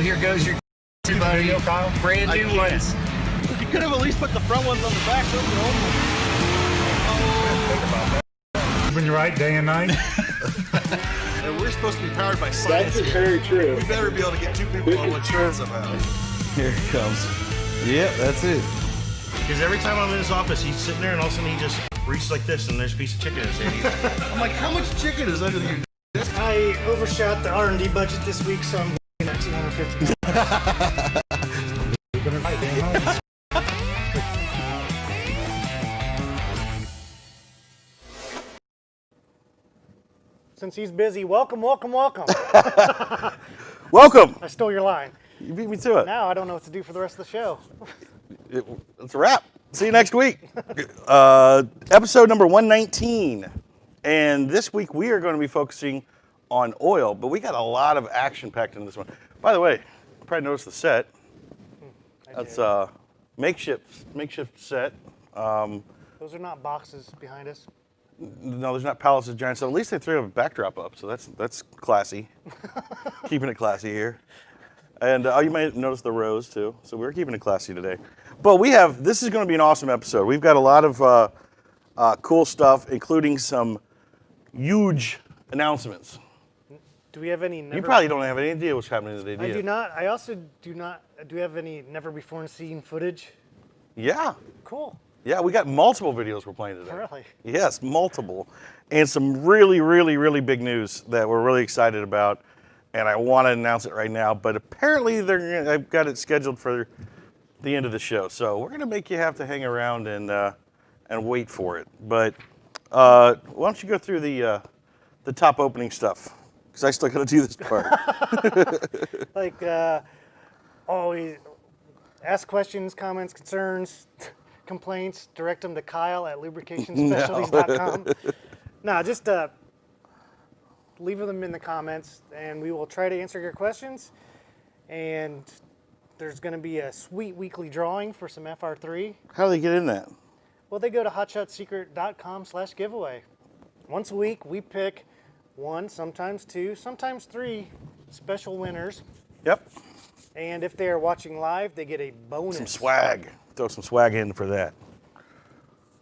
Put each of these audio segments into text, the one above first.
here goes your buddy. Brand new ones. You could have at least put the front ones on the back. Been right day and night. And we're supposed to be powered by science. That's very true. We better be able to get two people on one shot somehow. Here it comes. Yep, that's it. Because every time I'm in his office, he's sitting there and all of a sudden he just reaches like this and there's a piece of chicken in his hand. I'm like, how much chicken is under your I overshot the R&D budget this week, so I'm looking at 250. Since he's busy, welcome. Welcome. I stole your line. You beat me to it. Now I don't know what to do for the rest of the show. It's a wrap. See you next week. Episode number 119. And this week we are going to be focusing on oil, but we got a lot of action packed in this one. By the way, you probably noticed the set. That's a makeshift set. Those are not boxes behind us. No, there's not pallets of giants. So at least they threw a backdrop up, so that's classy. Keeping it classy here. And you might notice the rows too. So we're keeping it classy today. But this is going to be an awesome episode. We've got a lot of cool stuff, including some huge announcements. Do we have any? You probably don't have any idea what's happening today, do you? I do not. I also do not. Do we have any never before seen footage? Yeah. Cool. Yeah, we got multiple videos we're playing today. Really? Yes, multiple. And some really, really, really big news that we're really excited about. And I want to announce it right now, but apparently I've got it scheduled for the end of the show. So we're going to make you have to hang around and wait for it. But why don't you go through the top opening stuff? Because I still got to do this part. Always ask questions, comments, concerns, complaints, direct them to Kyle at lubricationspecialties.com. No, just leave them in the comments, and we will try to answer your questions. And there's going to be a sweet weekly drawing for some FR3. How do they get in that? Well, they go to hotshotsecret.com/giveaway. Once a week, we pick one, sometimes two, sometimes three special winners. Yep. And if they are watching live, they get a bonus. Some swag. Throw some swag in for that.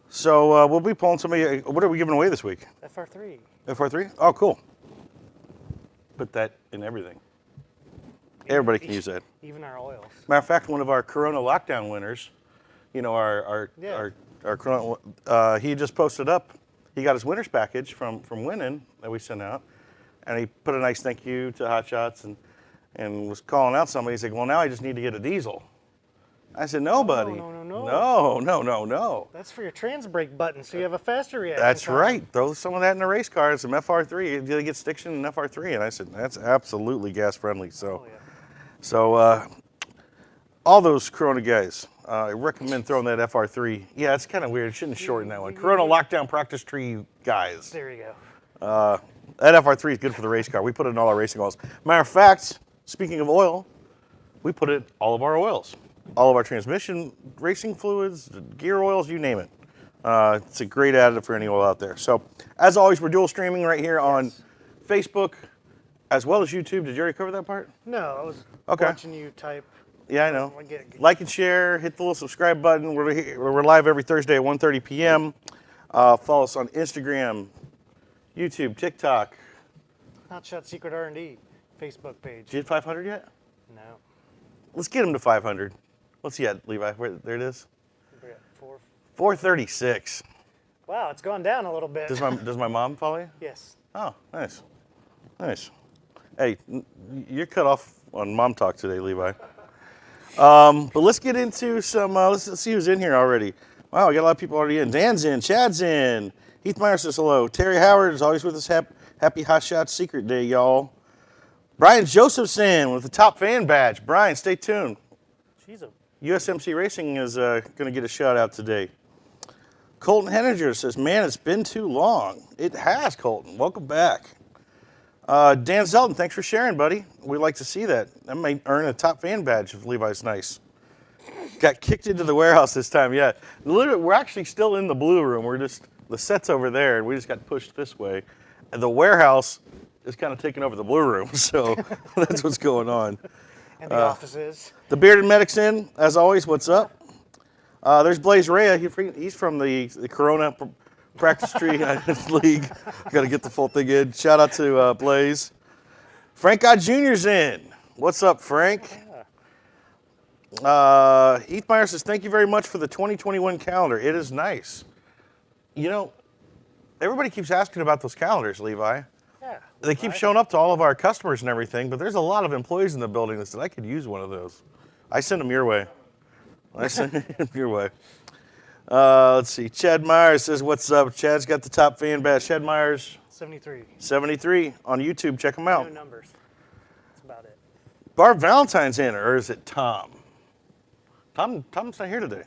So we'll be pulling somebody. What are we giving away this week? FR3. FR3? Oh, cool. Put that in everything. Everybody can use that. Even our oils. Matter of fact, one of our Corona lockdown winners, you know, our Corona, he just posted up. He got his winner's package from winning that we sent out, and he put a nice thank you to Hot Shots and was calling out somebody. He's like, well, now I just need to get a diesel. I said, no, buddy. No. That's for your trans brake button, so you have a faster reaction. That's time. right. Throw some of that in a race car. Some FR3. You get stiction in FR3. And I said, that's absolutely gas friendly. So, all those Corona guys, I recommend throwing that FR3. Yeah, it's kind of weird. Shouldn't shorten that one. Corona lockdown practice tree guys. There you go. That FR3 is good for the race car. We put it in all our racing oils. Matter of fact, speaking of oil, we put it in all of our oils. All of our transmission, racing fluids, gear oils, you name it. It's a great additive for any oil out there. So, as always, we're dual streaming right here on Facebook as well as YouTube. Did you already cover that part? No, I was watching you type. Yeah, I know. Like and share, hit the little subscribe button. We're live every Thursday at 1:30 p.m. Follow us on Instagram, YouTube, TikTok. Hot Shot Secret R&D Facebook page. Did you hit 500 yet? No. Let's get them to 500. What's he at, Levi? There it is. We're at 436. Wow, it's gone down a little bit. Does my mom follow you? Yes. Oh, nice. Hey, you're cut off on mom talk today, Levi. But let's get into some. Let's see who's in here already. Wow, we got a lot of people already in. Dan's in. Chad's in. Heath Meyer says hello. Terry Howard is always with us. Happy Hot Shot Secret Day, y'all. Brian Josephson with the top fan badge. Brian, stay tuned. USMC Racing is going to get a shout out today. Colton Henninger says, man, it's been too long. It has, Colton. Welcome back. Dan Zelton, thanks for sharing, buddy. We'd like to see that. That may earn a top fan badge if Levi's nice. Got kicked into the warehouse this time, yeah. Literally, we're actually still in the blue room. The set's over there, and we just got pushed this way. And the warehouse is kind of taking over the blue room, so that's what's going on. and the offices. The Bearded Medic's in, as always. What's up? There's Blaze Rea. He's from the Corona Practice Tree League. Got to get the full thing in. Shout out to Blaze. Frank God Jr.'s in. What's up, Frank? Heath Meyer says, thank you very much for the 2021 calendar. It is nice. You know, everybody keeps asking about those calendars, Levi. Yeah. They keep showing up to all of our customers and everything, but there's a lot of employees in the building that said, I could use one of those. I send them your way. Let's see. Chad Myers says, what's up? Chad's got the top fan badge. Chad Myers. 73. 73 on YouTube. Check him out. No numbers. That's about it. Barb Valentine's in, or is it Tom? Tom's not here today.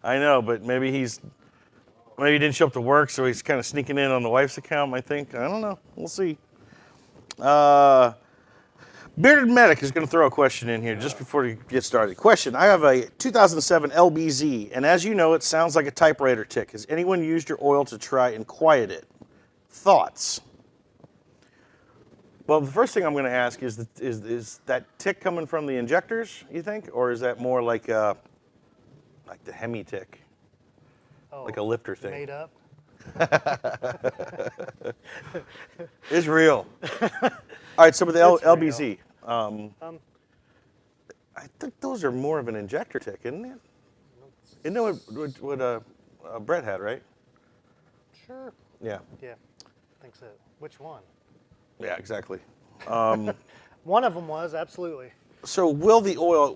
I know, but maybe he didn't show up to work, so he's kind of sneaking in on the wife's account, I think. I don't know. We'll see. Bearded Medic is going to throw a question in here just before we get started. Question, I have a 2007 LBZ, and as you know, it sounds like a typewriter tick. Has anyone used your oil to try and quiet it? Thoughts? Well, the first thing I'm going to ask is that tick coming from the injectors, you think? Or is that more like the Hemi tick? Oh, like a lifter thing? Made up? It's real. All right, so with the LBZ, I think those are more of an injector tick, isn't it? Isn't that what Brett had, right? Sure. Yeah. Yeah, I think so. Which one? Yeah, exactly. One of them was, absolutely. So will the oil,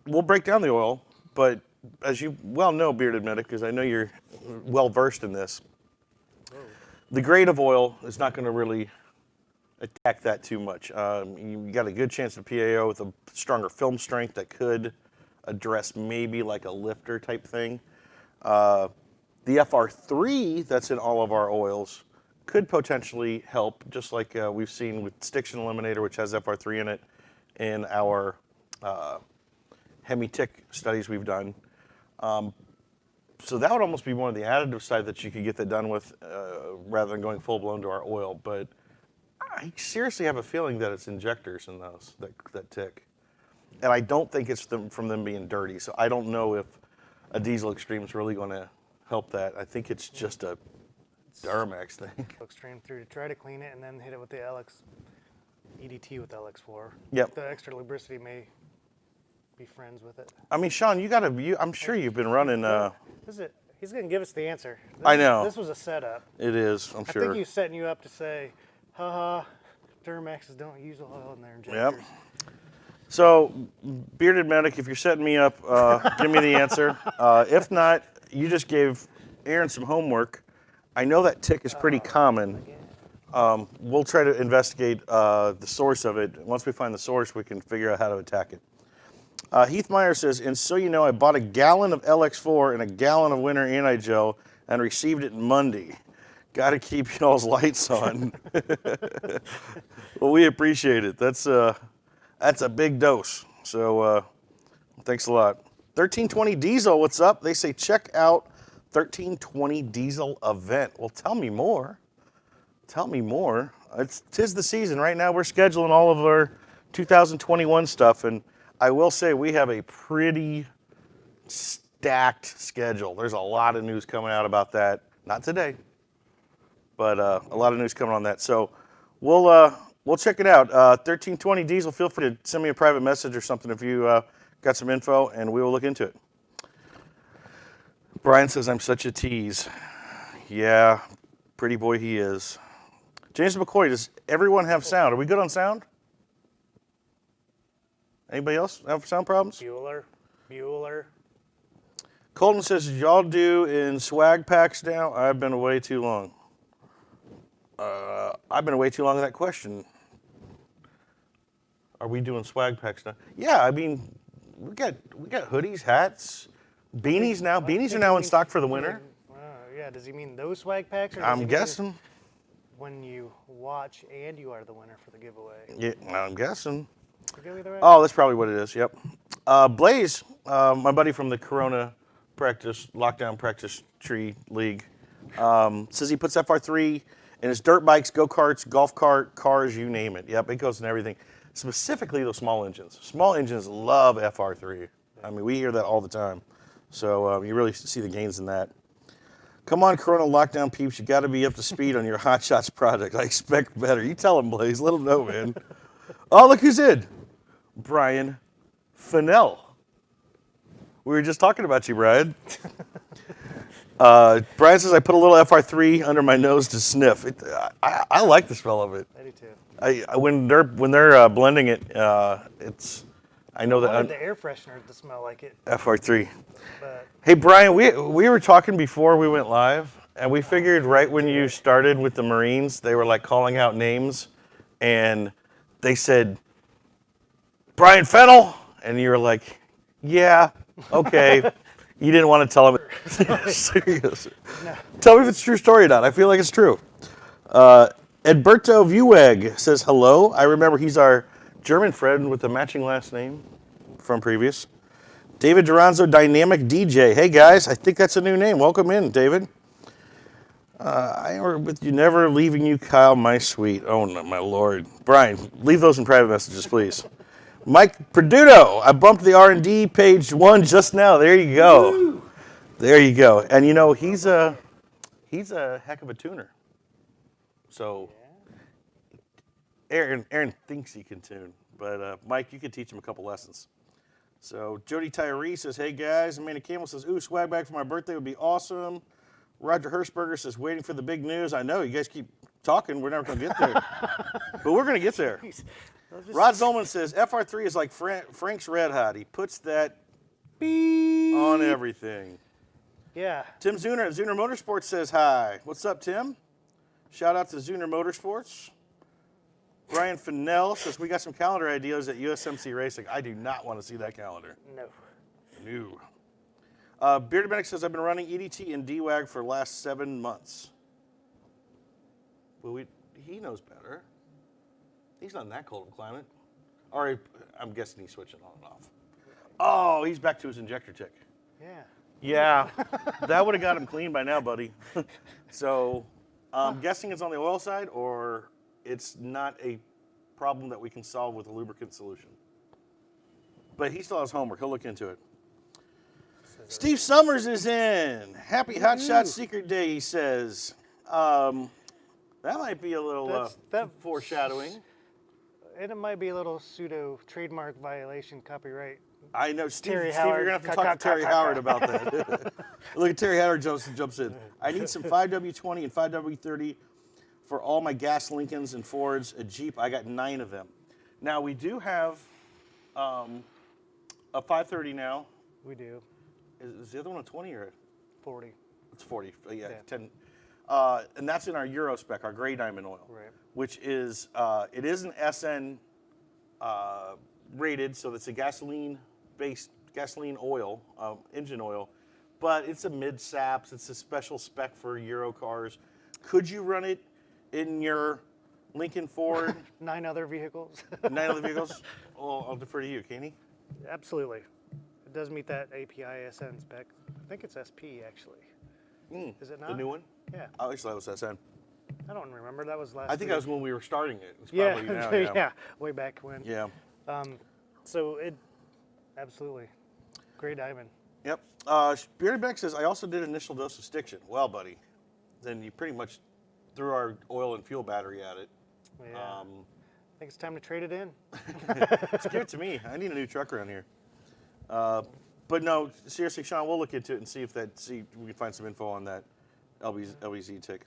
we'll break down the oil, but as you well know, Bearded Medic, because I know you're well versed in this, the grade of oil is not going to really attack that too much. You got a good chance of PAO with a stronger film strength that could address maybe like a lifter type thing. The FR3 that's in all of our oils could potentially help, just like we've seen with Stiction Eliminator, which has FR3 in it, in our Hemi tick studies we've done. So that would almost be more on the additive side that you could get that done with rather than going full blown to our oil. But I seriously have a feeling that it's injectors in those that tick. And I don't think it's from them being dirty. So I don't know if a diesel extreme is really going to help that. I think it's just a Duramax thing. Extreme through to try to clean it and then hit it with the EDT with LX4. Yep. The extra lubricity may be friends with it. I mean, Sean, I'm sure you've been running. He's going to give us the answer. I know. This was a setup. It is, I'm sure. I think he's setting you up to say, haha, Duramaxes don't use oil in their injectors. Yep. So, Bearded Medic, if you're setting me up, give me the answer. If not, you just gave Aaron some homework. I know that tick is pretty common. We'll try to investigate the source of it. Once we find the source, we can figure out how to attack it. Heath Meyer says, and so you know, I bought a gallon of LX4 and a gallon of winter anti-gel and received it Monday. Got to keep y'all's lights on. Well, we appreciate it. That's a big dose. So thanks a lot. 1320 Diesel, what's up? They say check out 1320 Diesel event. Well, tell me more. Tell me more. Tis the season. Right now we're scheduling all of our 2021 stuff, and I will say we have a pretty stacked schedule. There's a lot of news coming out about that. Not today, but a lot of news coming on that. So we'll check it out. 1320 Diesel, feel free to send me a private message or something if you got some info, and we will look into it. Brian says, I'm such a tease. Yeah, pretty boy he is. James McCoy, does everyone have sound? Are we good on sound? Anybody else have sound problems? Bueller. Colton says, y'all do in swag packs now? I've been away too long. I've been away too long with that question. Are we doing swag packs now? Yeah, I mean, we got hoodies, hats, beanies now. Beanies are now in stock for the winter. Yeah, does he mean those swag packs? Or does I'm he mean guessing. When you watch and you are the winner for the giveaway. Yeah, I'm guessing. Go either way? Oh, that's probably what it is. Yep. Blaze, my buddy from the Corona lockdown practice tree league, says he puts FR3 in his dirt bikes, go-karts, golf cart, cars, you name it. Yep, it goes in everything. specifically those small engines. Small engines love FR3. I mean, we hear that all the time. So you really see the gains in that. Come on, Corona lockdown peeps, you got to be up to speed on your Hot Shots project. I expect better. You tell them, Blaze. Let them know, man. Oh, look who's in. Brian Fennell. We were just talking about you, Brian. Brian says I put a little FR3 under my nose to sniff. I like the smell of it. I do too. When they're blending it, I know I that wanted the air freshener to smell like it. FR3. But Hey Brian, we were talking before we went live, and we figured right when you started with the Marines, they were like calling out names, and they said Brian Fennell, and you were like, yeah, okay. You didn't want to tell him. Serious. No. Tell me if it's a true story or not. I feel like it's true. Edberto Vueg says hello. I remember he's our German friend with the matching last name from previous. David Duranzo, Dynamic DJ. Hey guys, I think that's a new name. Welcome in, David. I am with you, never leaving you, Kyle, my sweet. Oh, no, my Lord. Brian, leave those in private messages, please. Mike Perduto, I bumped the R&D page 1 just now. There you go. Woo. There you go. And you know, he's a heck of a tuner. So Aaron thinks he can tune, but Mike, you could teach him a couple lessons. So Jody Tyree says, hey guys. Amanda Campbell says, ooh, swag bag for my birthday would be awesome. Roger Hirschberger says, waiting for the big news. I know, you guys keep talking. We're never going to get there. But we're going to get there. Rod Zolman says, FR3 is like Frank's Red Hot. He puts that beep on everything. yeah, Tim Zuner at Zuner Motorsports says hi. What's up, Tim? Shout out to Zuner Motorsports. Brian Fennell says, we got some calendar ideas at USMC Racing. I do not want to see that calendar. no. No. Bearded Medic says, I've been running EDT and DWAG for the last 7 months. Well, he knows better. He's not in that cold of a climate. Or I'm guessing he's switching on and off. Oh, he's back to his injector tick. Yeah. Yeah, that would have got him clean by now, buddy. So I'm guessing it's on the oil side, or it's not a problem that we can solve with a lubricant solution. But he still has homework. He'll look into it. Steve Summers is in. Happy Hot Shot Secret Day, he says. That might be a little foreshadowing. And it might be a little pseudo trademark violation, copyright. I know, Steve, Terry you're Howard. going to have to talk to Terry Howard about that. Look at Terry Howard jumps in. I need some 5W20 and 5W30 for all my gas Lincolns and Fords, a Jeep. I got 9 of them. Now, we do have a 530 now. We do. Is the other one a 20 or a 40. It's 40. Yeah, 10. Yeah. And that's in our Euro spec, our gray diamond oil, Right. which is it is an SN rated, so it's a gasoline-based gasoline oil, engine oil, but it's a mid-saps. It's a special spec for Euro cars. Could you run it in your Lincoln Ford? 9 other vehicles. 9 other vehicles? Well, I'll defer to you, can he? Absolutely. It does meet that API SN spec. I think it's SP, actually. Is it not? The new one? Yeah. Oh, actually, that was SN. I don't remember. That was last I think that was when we were starting it. It's Yeah. probably now, yeah. Way back when. Yeah. So it, absolutely. Gray diamond. Yep. Bearded Beck says, I also did initial dose of stiction. Well, buddy, then you pretty much threw our oil and fuel battery at it. Yeah. I think it's time to trade it in. Just give it to me. I need a new truck around here. But no, seriously, Sean, we'll look into it and see if we can find some info on that LBZ tick.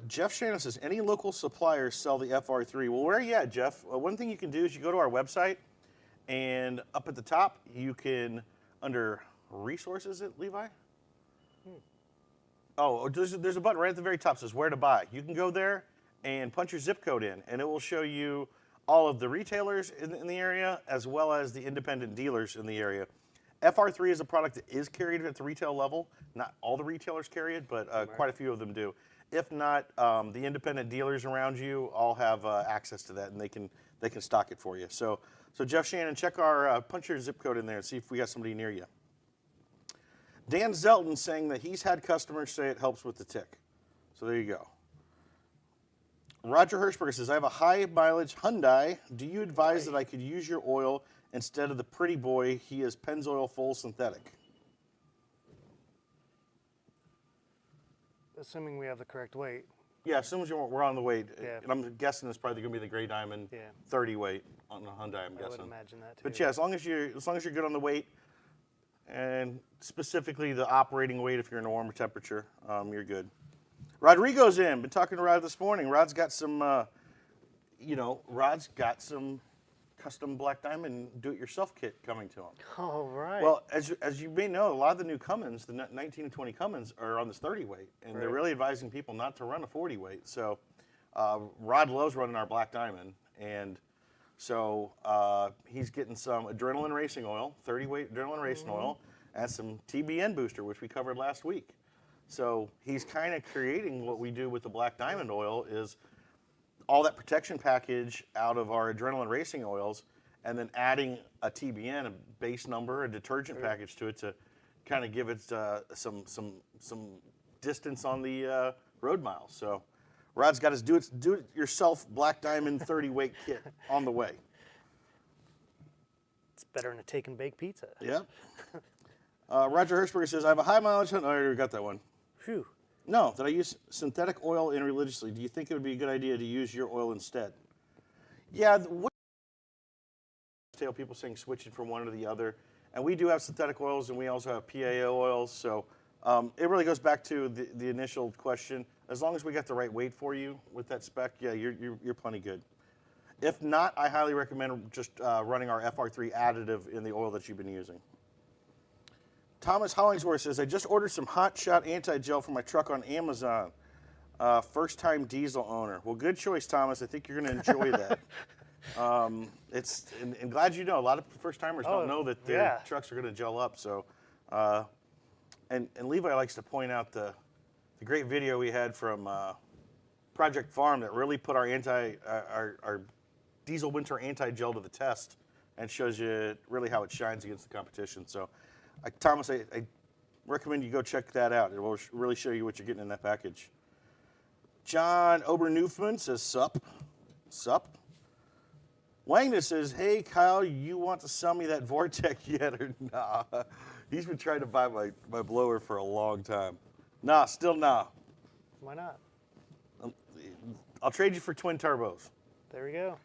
Jeff Shannon says, any local suppliers sell the FR3? Well, where are you at, Jeff? One thing you can do is you go to our website, and up at the top, you can, under resources, Levi? Oh, there's a button right at the very top that says where to buy. You can go there and punch your zip code in, and it will show you all of the retailers in the area, as well as the independent dealers in the area. FR3 is a product that is carried at the retail level. Not all the retailers carry it, but quite a few of them do. If not, the independent dealers around you all have access to that, and they can stock it for you. So Jeff Shannon, check our punch your zip code in there and see if we got somebody near you. Dan Zelton saying that he's had customers say it helps with the tick. So there you go. Roger Hirschberger says, I have a high mileage Hyundai. Do you advise that I could use your oil instead of the Pretty Boy? He is Pennzoil full synthetic. Assuming we have the correct weight. Yeah, as soon as we're on the weight, Yeah. and I'm guessing it's probably going to be the Gray Diamond 30 weight on the Hyundai. I'm guessing. I would imagine that too. But yeah, as long as you're good on the weight, and specifically the operating weight, if you're in a warmer temperature, you're good. Rodrigo's in. Been talking to Rod this morning. Rod's got some, custom Black Diamond do-it-yourself kit coming to him. All right. Well, as you may know, a lot of the new Cummins, the 19 and 20 Cummins, are on this 30 weight, and they're really advising people not to run a 40 weight. So, Rod loves running our Black Diamond, and so he's getting some adrenaline racing oil, 30 weight adrenaline racing oil, and some TBN booster, which we covered last week. So he's kind of creating what we do with the Black Diamond oil is all that protection package out of our adrenaline racing oils, and then adding a TBN, a base number, a detergent package to it to kind of give it some distance on the road miles. So Rod's got his do-it-yourself Black Diamond 30 weight kit on the way. It's better than a take and bake pizza. Yep. Roger Hirschberger says, I have a high mileage. Oh, I already got that one. Phew. No, that I use synthetic oil in religiously. Do you think it would be a good idea to use your oil instead? Yeah, people saying switching from one to the other. And we do have synthetic oils, and we also have PAO oils. So it really goes back to the initial question. As long as we got the right weight for you with that spec, yeah, you're plenty good. If not, I highly recommend just running our FR3 additive in the oil that you've been using. Thomas Hollingsworth says, I just ordered some Hot Shot anti-gel for my truck on Amazon. First-time diesel owner. Well, good choice, Thomas. I think you're going to enjoy that. And glad you know. A lot of first-timers don't know that their trucks are going to gel up. So, and Levi likes to point out the great video we had from Project Farm that really put our diesel winter anti-gel to the test and shows you really how it shines against the competition. So, Thomas, I recommend you go check that out. It will really show you what you're getting in that package. John Oberneufman says, sup. Wagner says, hey, Kyle, you want to sell me that Vortec yet or nah? He's been trying to buy my blower for a long time. Nah, still nah. Why not? I'll trade you for twin turbos. There we go.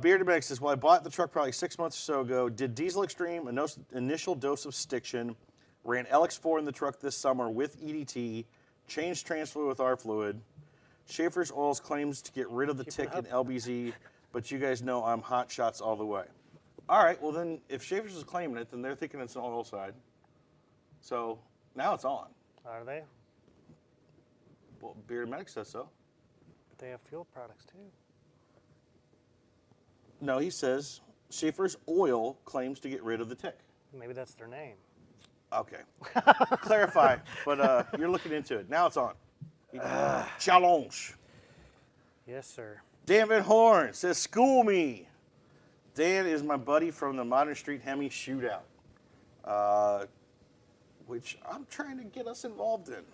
Bearded Medic says, well, I bought the truck probably 6 months or so ago, did Diesel Extreme, initial dose of Stiction, ran LX4 in the truck this summer with EDT, changed transfer with R fluid. Schaefer's Oils claims to get rid of the tick in LBZ, but you guys know I'm Hot Shots all the way. All right, well then, if Schaefer's is claiming it, then they're thinking it's an oil side. So now it's on. Are they? Well, Bearded Medic says so. But they have fuel products too. No, he says Schaefer's Oil claims to get rid of the tick. Maybe that's their name. Okay. Clarify, but you're looking into it. Now it's on. Challenge. Yes, sir. Dan Van Horn says, school me. Dan is my buddy from the Modern Street Hemi Shootout, which I'm trying to get us involved in.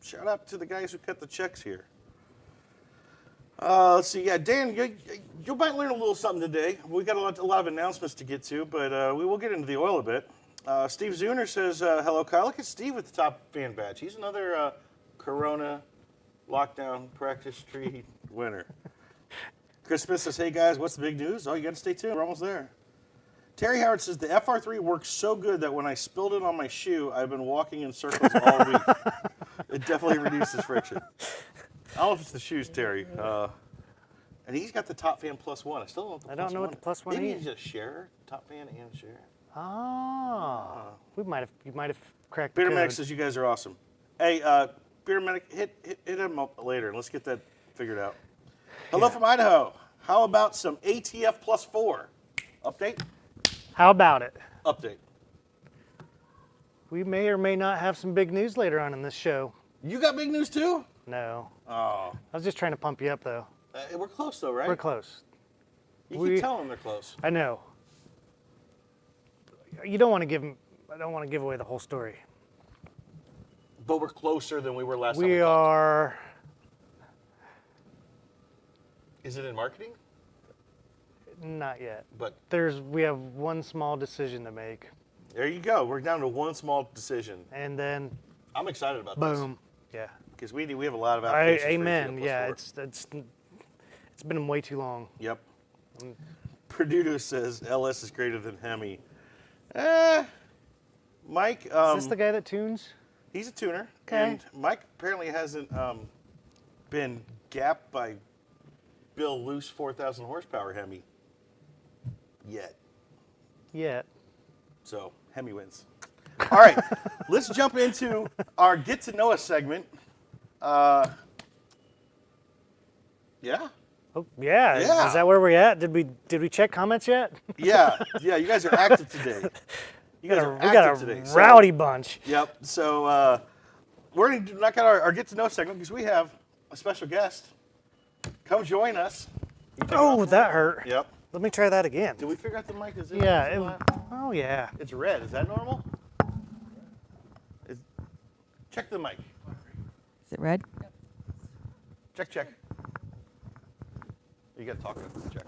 Shout out to the guys who cut the checks here. Let's see. Yeah, Dan, you might learn a little something today. We've got a lot of announcements to get to, but we will get into the oil a bit. Steve Zuner says, hello, Kyle. Look at Steve with the top fan badge. He's another Corona lockdown practice tree winner. Chris Smith says, hey, guys, what's the big news? Oh, you got to stay tuned. We're almost there. Terry Howard says, the FR3 works so good that when I spilled it on my shoe, I've been walking in circles all week. It definitely reduces friction. I don't know if it's the shoes, Terry. And he's got the Top Fan Plus One. I still don't know what the Plus One is. Maybe he's a share, Top Fan and share. You might have cracked Beer the Medic code. says you guys are awesome. Hey, Beer Medic, hit him up later and let's get that figured out. Hello from Idaho. How about some ATF Plus 4? Update? How about it? Update. We may or may not have some big news later on in this show. You got big news too? No. Oh. I was just trying to pump you up, though. We're close though, right? We're close. You keep telling them they're close. I know. You don't want to give them. I don't want to give away the whole story. But we're closer than we were last time. We are Is it in marketing? Not yet. But We have one small decision to make, There you go. We're down to one small decision. and then I'm excited about boom. Yeah. Because we have a lot of applications. for Amen. ATL+4. Yeah. It's been way too long. Yep. Perduto says LS is greater than Hemi. Mike. Is this the guy that tunes? He's a tuner. Okay. And Mike apparently hasn't been gapped by Bill Loose 4,000 horsepower Hemi yet. Yet. So Hemi wins. All right, let's jump into our Get to Know Us segment. Yeah? Oh yeah. Yeah. Is that where we're at? Did we check comments yet? Yeah, you guys are active today. You guys are We got active a today. So- rowdy bunch. Yep. So we're going to knock out our Get to Know segment because we have a special guest. Come join us. You take it Oh, off? that hurt. Yep. Let me try that again. Did we figure out the mic is in? Yeah. Is it live? Oh yeah. It's red. Is that normal? Check the mic. Is it red? Check. You got to talk to check.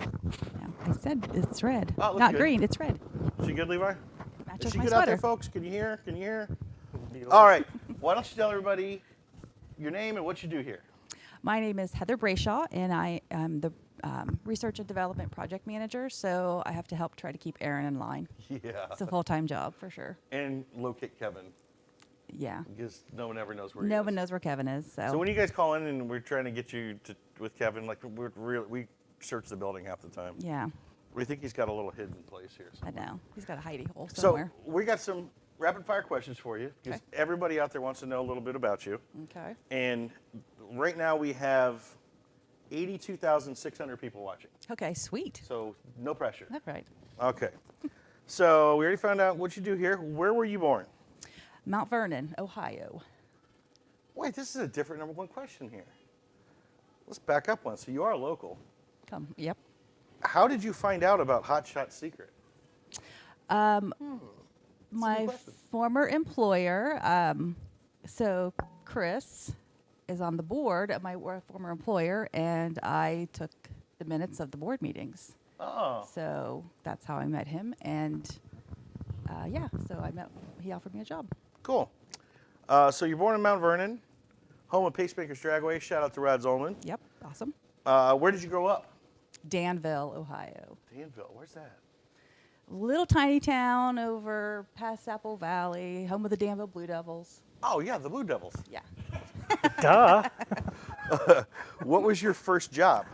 Yeah, I said it's red. Oh, it looks Not good. green, it's red. Is she good, Levi? Matches Is she my good out there, sweater. folks? Can you hear? All right. Why don't you tell everybody your name and what you do here? My name is Heather Brayshaw, and I am the Research and Development Project Manager, so I have to help try to keep Aaron in line. Yeah. It's a full-time job, for sure. And locate Kevin Yeah. because no one ever knows where he No is. one knows where Kevin is, so. So when you guys call in and we're trying to get you with Kevin, like we search the building half the time. Yeah, We think he's got a little hidden place here. I know. He's got a hidey hole So somewhere. we got some rapid fire questions for you because Okay. everybody out there wants to know a little bit about you. Okay. And right now we have 82,600 people watching. Okay, sweet. So no pressure. That's right. Okay. So we already found out what you do here. Where were you born? Mount Vernon, Ohio. Wait, this is a different number one question here. Let's back up one. So you are local. Yep. How did you find out about Hot Shot Secret? My question. former employer, so Chris is on the board at my former employer, and I took the minutes of the board meetings. Oh. So that's how I met him, and so he offered me a job. Cool. So you're born in Mount Vernon, home of Pacemakers Dragway. Shout out to Rod Zolman. Yep, awesome. Where did you grow up? Danville, Ohio. Danville. Where's that? Little tiny town over past Apple Valley, home of the Danville Blue Devils. Oh, yeah, the Blue Devils. Yeah. Duh. What was your first job?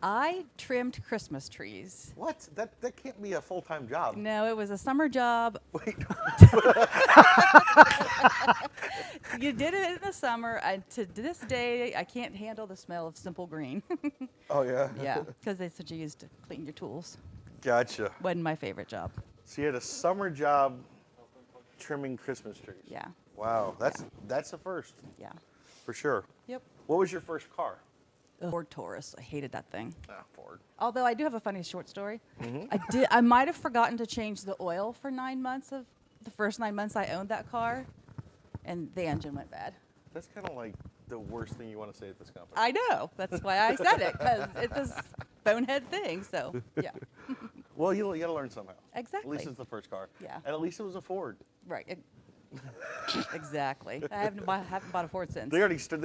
I trimmed Christmas trees. What? That can't be a full-time job. No, it was a summer job. Wait. You did it in the summer. To this day, I can't handle the smell of simple green. Oh, yeah? Yeah, because that's what you use to clean your tools. Gotcha. Wasn't my favorite job. So you had a summer job trimming Christmas trees. Yeah, Wow, that's a first, yeah. for sure. Yep. What was your first car? Ford Taurus. I hated that thing. Ford. Although I do have a funny short story. Mm-hmm. I might have forgotten to change the oil for 9 months of the first 9 months I owned that car, and the engine went bad. That's kind of like the worst thing you want to say at this company. I know. That's why I said it, because it's this bonehead thing. So yeah. Well, you got to learn somehow. Exactly. At least it's the first car. Yeah. And at least it was a Ford. Right. Exactly. I haven't bought a Ford since. They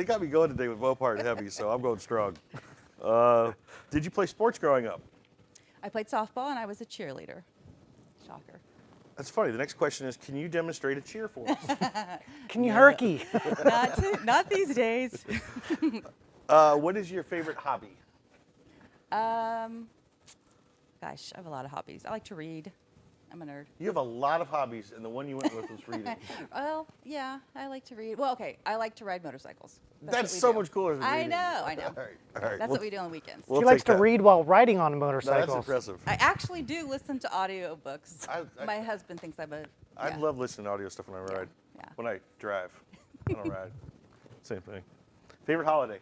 got me going today with Mopar and Heavy, so I'm going strong. Did you play sports growing up? I played softball and I was a cheerleader. Shocker. That's funny. The next question is, can you demonstrate a cheer for us? Can you herky? Not these days. What is your favorite hobby? Gosh, I have a lot of hobbies. I like to read. I'm a nerd. You have a lot of hobbies, and the one you went with was reading. Well, yeah, I like to read. Well, okay, I like to ride motorcycles. That's what we so do. much cooler than I reading. know. All right. That's what we do on the weekends. We'll She likes take to that. read while riding on No, motorcycles. that's impressive. I actually do listen to audiobooks. I- My husband thinks I'm a. I yeah. love listening to audio stuff when I ride. Yeah. When I drive. I don't ride. Same thing. Favorite holiday?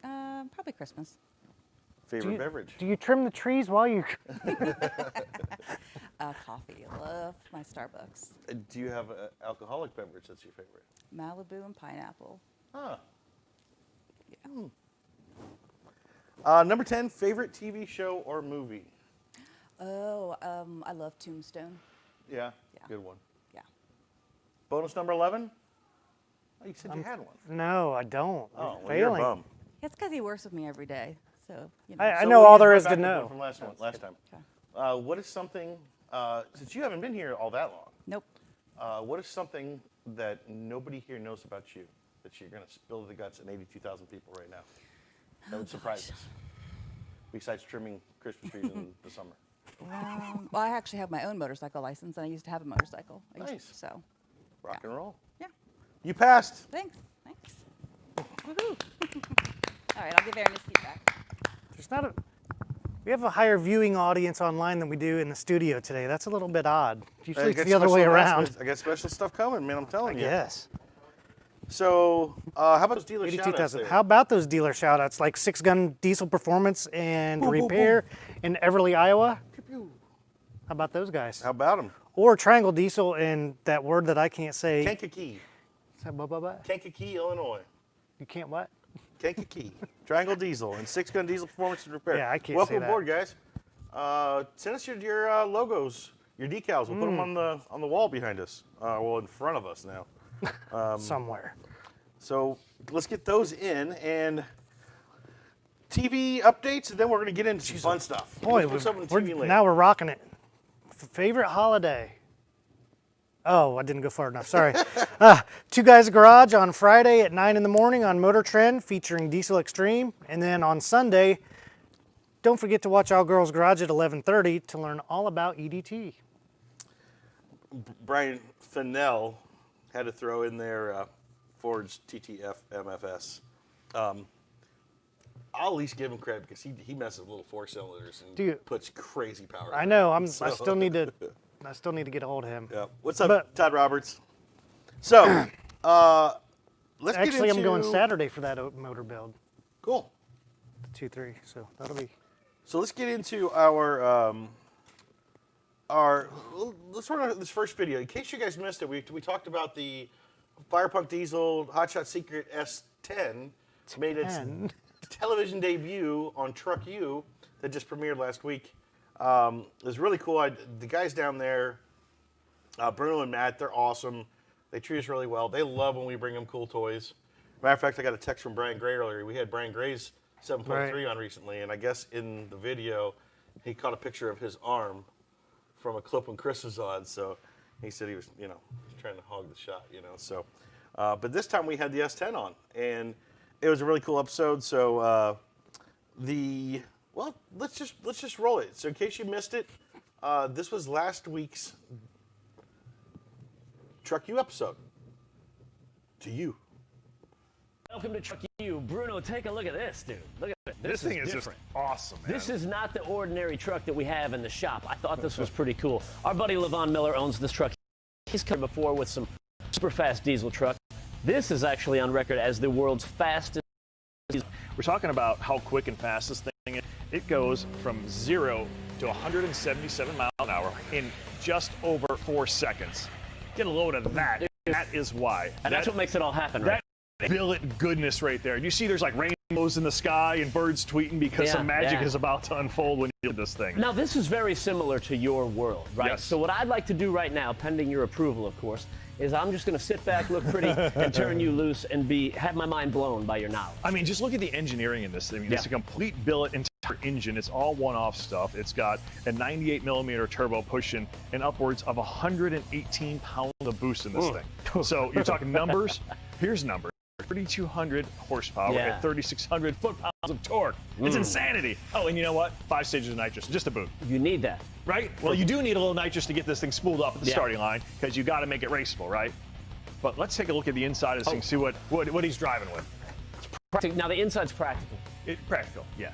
Probably Christmas. Favorite beverage? Do you trim the trees while you? Coffee. I love my Starbucks. Do you have an alcoholic beverage that's your favorite? Malibu and pineapple. Huh. Yeah. Number 10, favorite TV show or movie? Oh, I love Tombstone. Yeah, Yeah. good one. Yeah. Bonus number 11? Oh, you said you had one. No, I don't. Oh, well, Failing. you're a bum. It's because he works with me every day. So, you know. I So know we'll all use there my is to backup know. one from last time. Okay. What is something, since you haven't been here all that long, Nope. what is something that nobody here knows about you that you're going to spill to the guts and 82,000 people right now? That would surprise us. Besides trimming Christmas trees in the summer. Well, I actually have my own motorcycle license, and I used to have a motorcycle. Nice. So, Rock and roll. yeah. You passed. Thanks. Woohoo. All right, I'll give Aaron his seat back. There's not a. We have a higher viewing audience online than we do in the studio today. That's a little bit odd. Usually it's the other way around. I got special stuff coming, man. I'm telling you. Yes. So, how about those dealer shout-outs 82,000. there? How about those dealer shout-outs like 6-Gun Diesel Performance and Repair in Everly, Iowa? How about those guys? How about them? Or Triangle Diesel and that word that I can't say. Kankakee. Is that blah, blah, blah? Kankakee, Illinois. You can't what? Kankakee. Triangle Diesel and 6-Gun Diesel Performance and Repair. Yeah, I can't Welcome say that. aboard, guys. Send us your logos, your decals. We'll put them on the wall behind us. Well, in front of us now. Somewhere. So let's get those in and TV updates, and then we're going to get into some fun stuff. Boy, Let's put something on TV later. now we're rocking it. Favorite holiday? Oh, I didn't go far enough. Sorry. Two Guys Garage on Friday at 9 in the morning on Motor Trend featuring Diesel Extreme. And then on Sunday, don't forget to watch All Girls Garage at 11:30 to learn all about EDT. Brian Fennell had to throw in there Ford's TTF MFS. I'll at least give him credit because he messes with little 4 cylinders and Dude, puts crazy power. I know. I still need to get a hold of him. Yeah. What's up, But- Todd Roberts? So, let's get Actually, into... I'm going Saturday for that motor build, Cool. the 2.3. So that'll be. So let's get into our let's run out this first video. In case you guys missed it, we talked about the Firepunk Diesel Hotshot Secret S10 made its 10. television debut on Truck U that just premiered last week. It was really cool. The guys down there, Bruno and Matt, they're awesome. They treat us really well. They love when we bring them cool toys. Matter of fact, I got a text from Brian Gray earlier. We had Brian Gray's 7.3 on recently, and I guess in the video, he caught a picture of his arm from a clip when Chris was on. So he said he was, trying to hog the shot, So, but this time we had the S10 on, and it was a really cool episode. So let's just roll it. So in case you missed it, this was last week's Truck U episode. To you. Welcome to Truck U. Bruno, take a look at this, dude. Look at it. This thing is just different. awesome, man. This is not the ordinary truck that we have in the shop. I thought this was pretty cool. Our buddy Levon Miller owns this truck. He's come before with some super fast diesel truck. This is actually on record as the world's fastest diesel. We're talking about how quick and fast this thing is. It goes from 0 to 177 miles an hour in just over 4 seconds. Get a load of that. That is why. And that's what makes it all happen, right? That billet goodness right there. You see there's like rainbows in the sky and birds tweeting because some magic is about to unfold when you do this thing. Now, this is very similar to your world, right? Yes. So what I'd like to do right now, pending your approval, of course, is I'm just going to sit back, look pretty, and turn you loose and have my mind blown by your knowledge. I mean, just look at the engineering in this thing. I mean, it's a complete billet entire engine. It's all one-off stuff. It's got a 98 millimeter turbo pushing and upwards of 118 pounds of boost in this thing. So you're talking numbers. Here's numbers. 3,200 horsepower and 3,600 foot-pounds of torque. It's insanity. Oh, and you know what? 5 stages of nitrous, just a boot. You need that. Right? Well, you do need a little nitrous to get this thing spooled up at the starting line because you got to make it raceable, right? But let's take a look at the inside of this thing, see what he's driving with. Now, the inside's practical. Practical, yeah.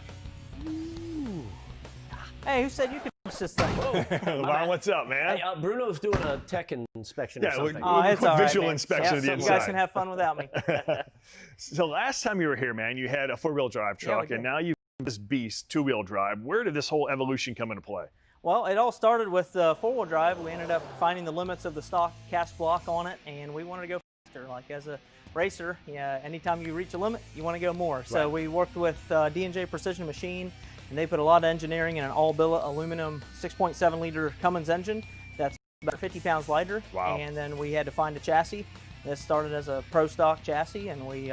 Hey, who said you could push this thing? Levon, what's up, man? Hey, Bruno's doing a tech inspection or something. Oh, it's all right, visual man. inspection of the so inside. You guys can have fun without me. So last time you were here, man, you had a 4-wheel drive truck, and now you have this beast 2-wheel drive. Where did this whole evolution come into play? Well, it all started with 4-wheel drive. We ended up finding the limits of the stock cast block on it, and we wanted to go Like as a racer, yeah, anytime you reach a limit, you want to go more. So we worked with D&J Precision Machine, and they put a lot of engineering in an all-billet aluminum 6.7 liter Cummins engine that's about 50 pounds lighter. Wow. And then we had to find a chassis. This started as a pro stock chassis, and we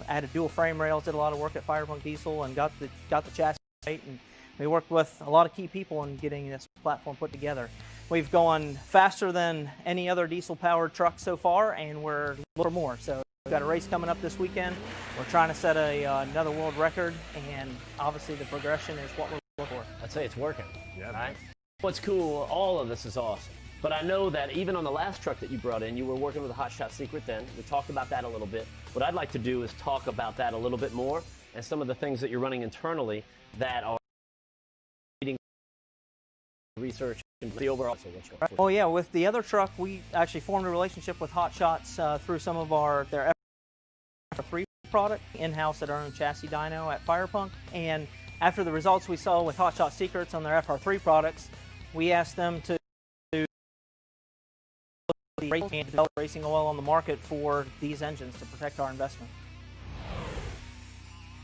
added dual frame rails, did a lot of work at Firepunk Diesel, and got the chassis right. And we worked with a lot of key people in getting this platform put together. We've gone faster than any other diesel-powered truck so far, and we're looking for more. So we've got a race coming up this weekend. We're trying to set another world record, and obviously the progression is what we're looking for. I'd say it's working. Yeah, right? What's cool, all of this is awesome. But I know that even on the last truck that you brought in, you were working with a Hot Shot Secret then. We talked about that a little bit. What I'd like to do is talk about that a little bit more and some of the things that you're running internally that are research and the overall. Oh yeah, with the other truck, we actually formed a relationship with Hot Shots through some of their FR3 product in-house at our own chassis dyno at Firepunk. And after the results we saw with Hot Shot Secrets on their FR3 products, we asked them to develop racing oil on the market for these engines to protect our investment.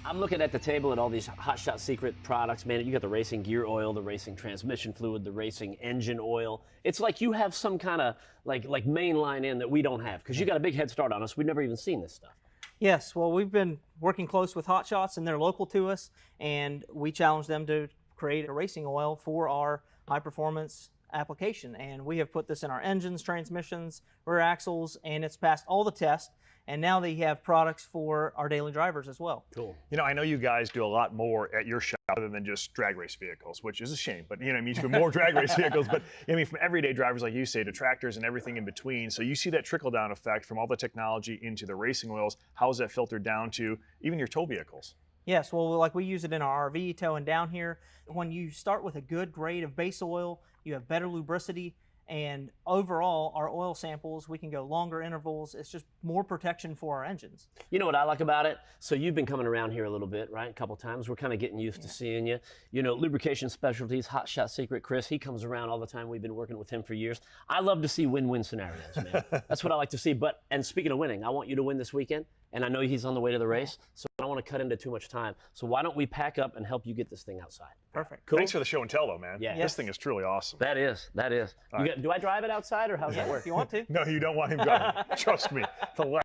I'm looking at the table at all these Hot Shot Secret products, man. You got the racing gear oil, the racing transmission fluid, the racing engine oil. It's like you have some kind of like mainline in that we don't have because you got a big head start on us. We've never even seen this stuff. Yes, well, we've been working close with Hot Shots, and they're local to us, and we challenged them to create a racing oil for our high-performance application. And we have put this in our engines, transmissions, rear axles, and it's passed all the tests. And now they have products for our daily drivers as well. Cool. You know, I know you guys do a lot more at your shop other than just drag race vehicles, which is a shame. But, you know, I mean, you do more drag race vehicles, but, I mean, from everyday drivers, like you say, to tractors and everything in between. So you see that trickle-down effect from all the technology into the racing oils. How is that filtered down to even your tow vehicles? Yes, well, like we use it in our RV, towing down here. When you start with a good grade of base oil, you have better lubricity. And overall, our oil samples, we can go longer intervals. It's just more protection for our engines. You know what I like about it? So you've been coming around here a little bit, right? A couple times. We're kind of getting used to seeing you. You know, Lubrication Specialties, Hot Shot Secret, Chris, he comes around all the time. We've been working with him for years. I love to see win-win scenarios, man. That's what I like to see. And speaking of winning, I want you to win this weekend. And I know he's on the way to the race, so I don't want to cut into too much time. So why don't we pack up and help you get this thing outside? Perfect. Cool. Thanks for the show and tell, though, man. Yeah. This thing is truly awesome. That is. Do I drive it outside, or how does that work? If you want to. No, you don't want him driving. Trust me. The last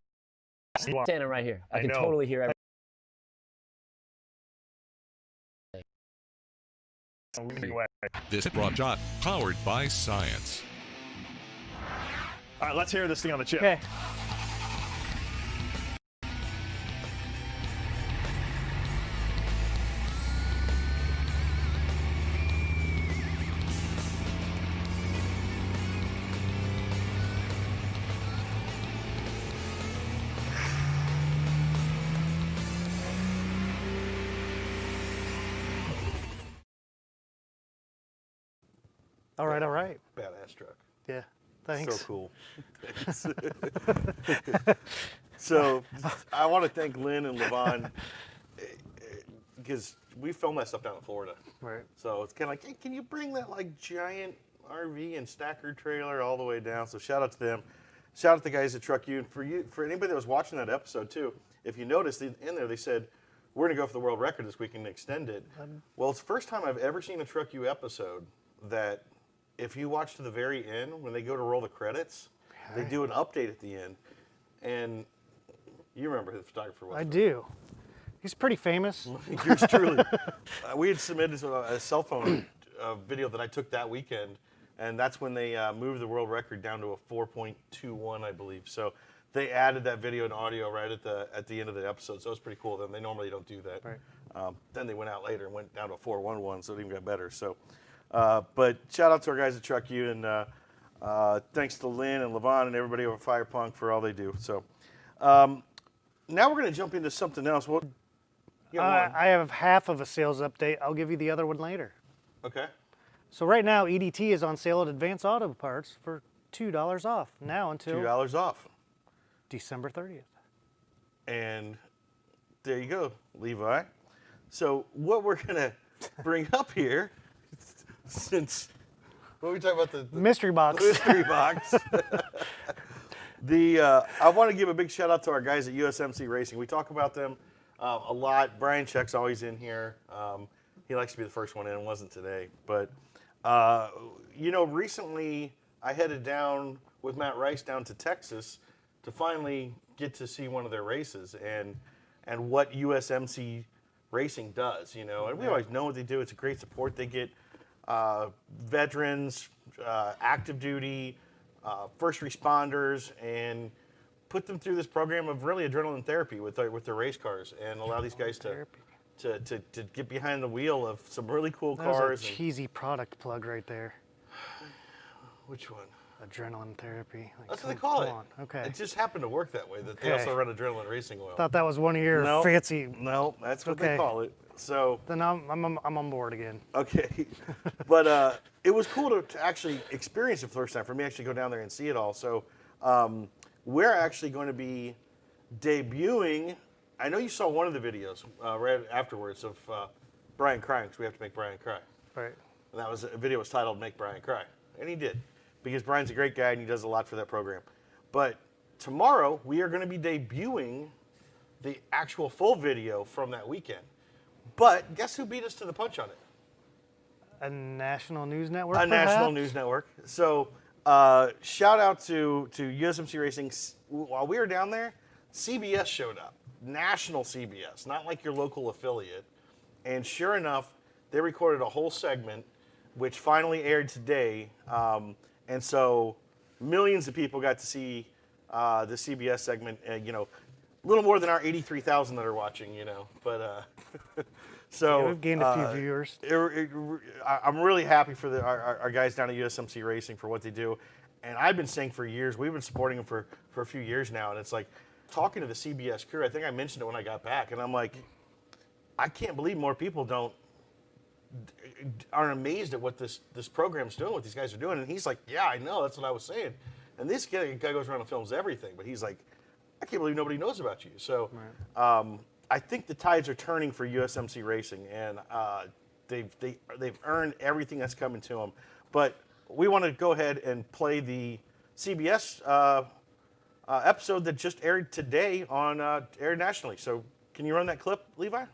Standing right here. I can know. totally hear everything. This broadcast powered by science. All right, let's hear this thing on the chip. Okay. All right, all right. Badass truck. Yeah, thanks. So cool. So I want to thank Lynn and Levon because we filmed that stuff down in Florida. Right. So it's kind of like, hey, can you bring that like giant RV and stacker trailer all the way down? So shout out to them. Shout out to the guys at Truck U. And for anybody that was watching that episode too, if you noticed in there they said, we're going to go for the world record this week and extend it. Well, it's the first time I've ever seen a Truck U episode that if you watch to the very end, when they go to roll the credits, they do an update at the end. And you remember who the photographer was. I do. He's pretty famous. Yours truly. We had submitted a cell phone video that I took that weekend, and that's when they moved the world record down to a 4.21, I believe. So they added that video and audio right at the end of the episode, so it was pretty cool. They normally don't do that. Right. Then they went out later and went down to a 4.11, so it even got better. So, but shout out to our guys at Truck U, and thanks to Lynn and Levon and everybody over at Firepunk for all they do. So now we're going to jump into something else. I have half of a sales update. I'll give you the other one later. Okay. So right now, EDT is on sale at Advance Auto Parts for $2 off now until $2 off. December 30th. And there you go, Levi. So what we're going to bring up here, since, what were we talking about? The mystery box. Mystery box. I want to give a big shout out to our guys at USMC Racing. We talk about them a lot. Brian Check's always in here. He likes to be the first one in. Wasn't today, but recently I headed down with Matt Rice down to Texas to finally get to see one of their races and what USMC Racing does. And we always know what they do. It's a great support. They get veterans, active duty, first responders, and put them through this program of really adrenaline therapy with their race cars, and allow these guys to get behind the wheel of some really cool cars. That was a cheesy product plug right there. Which one? Adrenaline therapy. Like, That's what they call it. on. Okay. It just happened to work that way. That they also run adrenaline racing oil. Thought that was one of your fancy. No, that's what they call it. So then I'm on board again. Okay, but it was cool to actually experience it for the first time, for me to actually go down there and see it all. So we're actually going to be debuting. I know you saw one of the videos right afterwards of Brian crying, because we have to make Brian cry. Right. And that was a video was titled "Make Brian Cry," and he did, because Brian's a great guy and he does a lot for that program. But tomorrow we are going to be debuting the actual full video from that weekend. But guess who beat us to the punch on it? A national news network. A national news network. So shout out to USMC Racing. While we were down there, CBS showed up. National CBS, not like your local affiliate. And sure enough, they recorded a whole segment, which finally aired today. And so millions of people got to see the CBS segment. A little more than our 83,000 that are watching. But. So yeah, we've gained a few viewers. I'm really happy for our guys down at USMC Racing for what they do. And I've been saying for years, we've been supporting them for a few years now. And it's like, talking to the CBS crew, I think I mentioned it when I got back, and I'm like, I can't believe more people aren't amazed at what this program's doing, what these guys are doing. And he's like, yeah, I know, that's what I was saying. And this guy goes around and films everything, but he's like, I can't believe nobody knows about you. So I think the tides are turning for USMC Racing, and they've earned everything that's coming to them. But we want to go ahead and play the CBS episode that just aired today on aired nationally. So can you run that clip, Levi?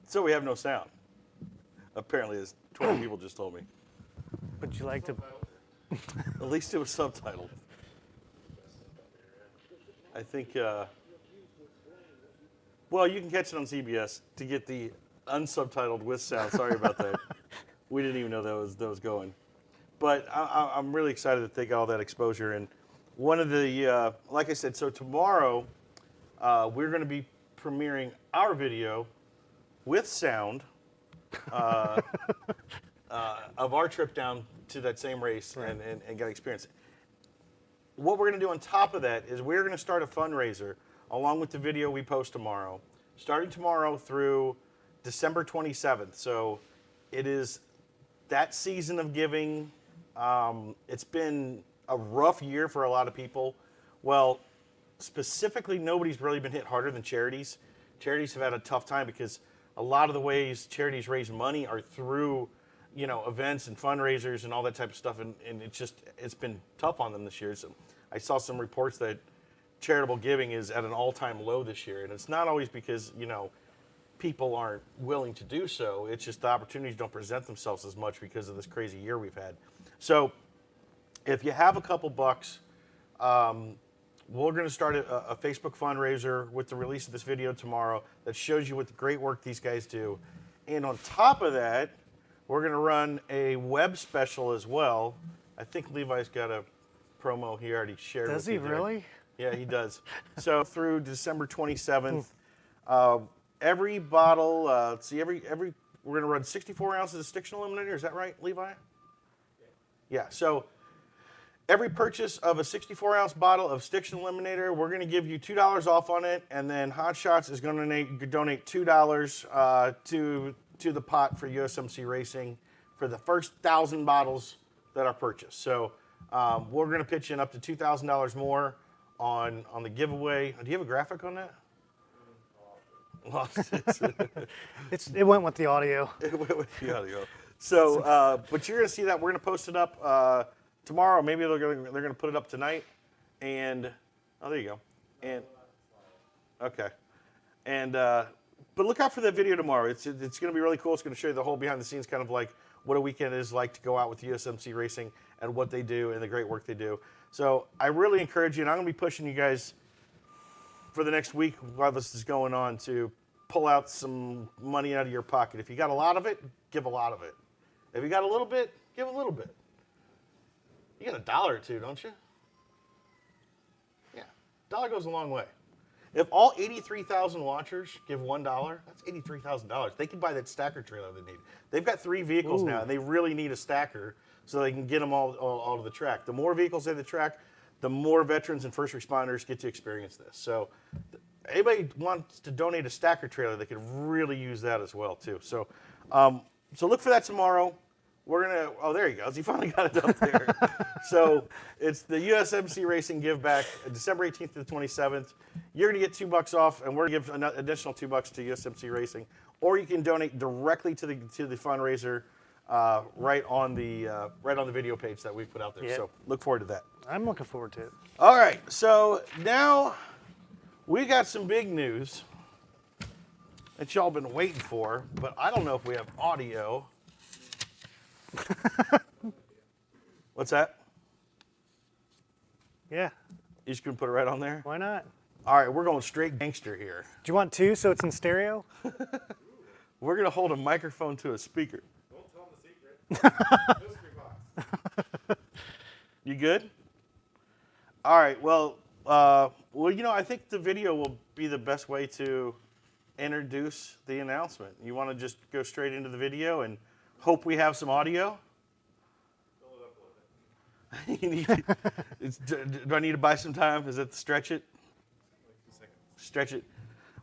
So we have no sound. Apparently, as 20 people just told me. Would you like to? At least it was subtitled. I think, well, you can catch it on CBS to get the unsubtitled with sound. Sorry about that. We didn't even know that was going. But I'm really excited that they got all that exposure. And one of the, like I said, so tomorrow we're going to be premiering our video with sound of our trip down to that same race and get experience. What we're going to do on top of that is we're going to start a fundraiser along with the video we post tomorrow, starting tomorrow through December 27th. So it is that season of giving. It's been a rough year for a lot of people. Well, specifically, nobody's really been hit harder than charities. Charities have had a tough time because a lot of the ways charities raise money are through, you know, events and fundraisers and all that type of stuff, and it's been tough on them this year. So I saw some reports that charitable giving is at an all-time low this year, and it's not always because, you know, people aren't willing to do so. It's just the opportunities don't present themselves as much because of this crazy year we've had. So if you have a couple bucks, we're going to start a Facebook fundraiser with the release of this video tomorrow that shows you what the great work these guys do. And on top of that, we're going to run a web special as well. I think Levi's got a promo he already shared. Does he really? Yeah, he does. So through December 27th, every bottle, we're going to run 64 ounces of Stiction Eliminator. Is that right, Levi? Yeah. So every purchase of a 64-ounce bottle of Stiction Eliminator, we're going to give you $2 off on it, and then Hot Shots is going to donate $2 to the pot for USMC Racing for the first 1,000 bottles that are purchased. So we're going to pitch in up to $2,000 more on the giveaway. Do you have a graphic on that? It went with the audio. It went with the audio. So, but you're going to see that. We're going to post it up tomorrow. Maybe they're going to put it up tonight. And oh, there you go. And okay. And but look out for that video tomorrow. It's going to be really cool. It's going to show you the whole behind the scenes, kind of like what a weekend is like to go out with USMC Racing and what they do and the great work they do. So I really encourage you, and I'm going to be pushing you guys for the next week while this is going on to pull out some money out of your pocket. If you got a lot of it, give a lot of it. If you got a little bit, give a little bit. You got $1 or $2, don't you? Yeah, $1 goes a long way. If all 83,000 watchers give $1, that's $83,000. They can buy that stacker trailer they need. They've got 3 vehicles now, and they really need a stacker so they can get them all to the track. The more vehicles they have the track, the more veterans and first responders get to experience this. So anybody wants to donate a stacker trailer, they could really use that as well, too. So so look for that tomorrow. We're going to, oh, there he goes. He finally got it up there. So it's the USMC Racing Give Back, December 18th to the 27th. You're going to get $2 off, and we're going to give an additional $2 to USMC Racing. Or you can donate directly to the fundraiser right on the video page that we put out there. Yep. So look forward to that. I'm looking forward to it. All right, so now we got some big news that y'all been waiting for, but I don't know if we have audio. What's that? Yeah. You just gonna put it right on there? Why not? All right, we're going straight gangster here. Do you want 2 so it's in stereo? We're gonna hold a microphone to a speaker. Don't tell them the secret. Mystery box. You good? All right. Well, you know, I think the video will be the best way to introduce the announcement. You want to just go straight into the video and hope we have some audio? Do I need to buy some time? Is it to stretch it? Stretch it.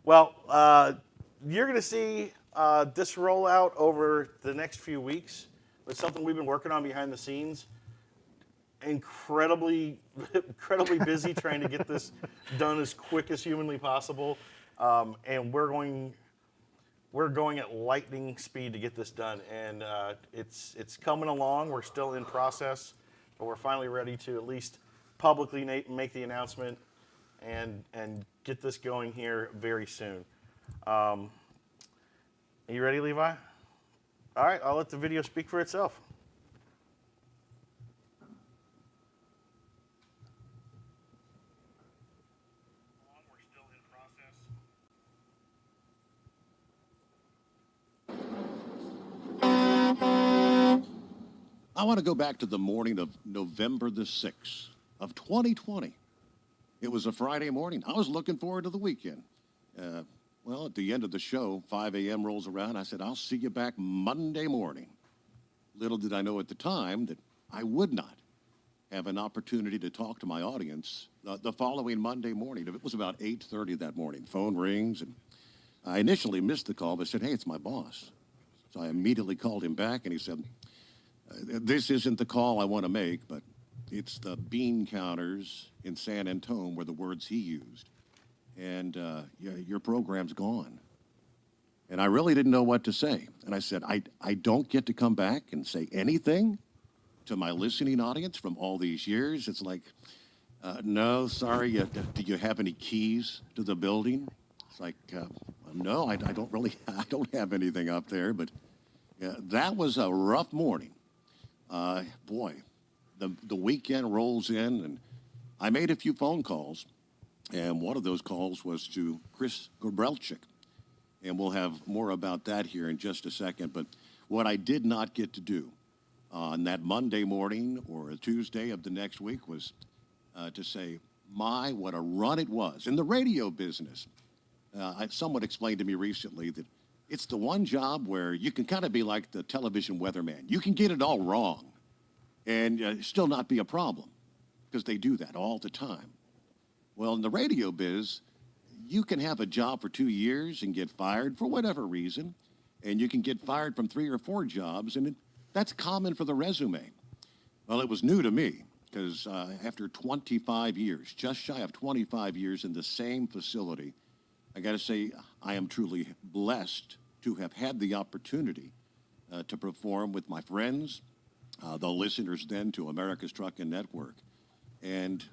Well, you're going to see this roll out over the next few weeks. It's something we've been working on behind the scenes. Incredibly busy trying to get this done as quick as humanly possible, and we're going at lightning speed to get this done. And it's coming along. We're still in process, but we're finally ready to at least publicly make the announcement and get this going here very soon. Are you ready, Levi? All right, I'll let the video speak for itself. I want to go back to the morning of November the 6th of 2020. It was a Friday morning. I was looking forward to the weekend. Well, at the end of the show, 5 a.m. rolls around. I said, I'll see you back Monday morning. Little did I know at the time that I would not have an opportunity to talk to my audience the following Monday morning. It was about 8:30 that morning. Phone rings, and I initially missed the call, but said, hey, it's my boss. So I immediately called him back, and he said, this isn't the call I want to make, but it's the bean counters in San Antone were the words he used. And your program's gone. And I really didn't know what to say. And I said, I don't get to come back and say anything to my listening audience from all these years. It's like, no, sorry, do you have any keys to the building? It's like, no, I don't have anything up there. But that was a rough morning. Boy, the weekend rolls in, and I made a few phone calls, and one of those calls was to Chris Gabrelchik, and we'll have more about that here in just a second. But what I did not get to do on that Monday morning or a Tuesday of the next week was to say, what a run it was. In the radio business, someone explained to me recently that it's the one job where you can kind of be like the television weatherman. You can get it all wrong and still not be a problem, because they do that all the time. Well, in the radio biz, you can have a job for 2 years and get fired for whatever reason, and you can get fired from 3 or 4 jobs, and that's common for the resume. Well, it was new to me, because after 25 years, just shy of 25 years in the same facility, I got to say, I am truly blessed to have had the opportunity to perform with my friends, the listeners then to America's Trucking Network. And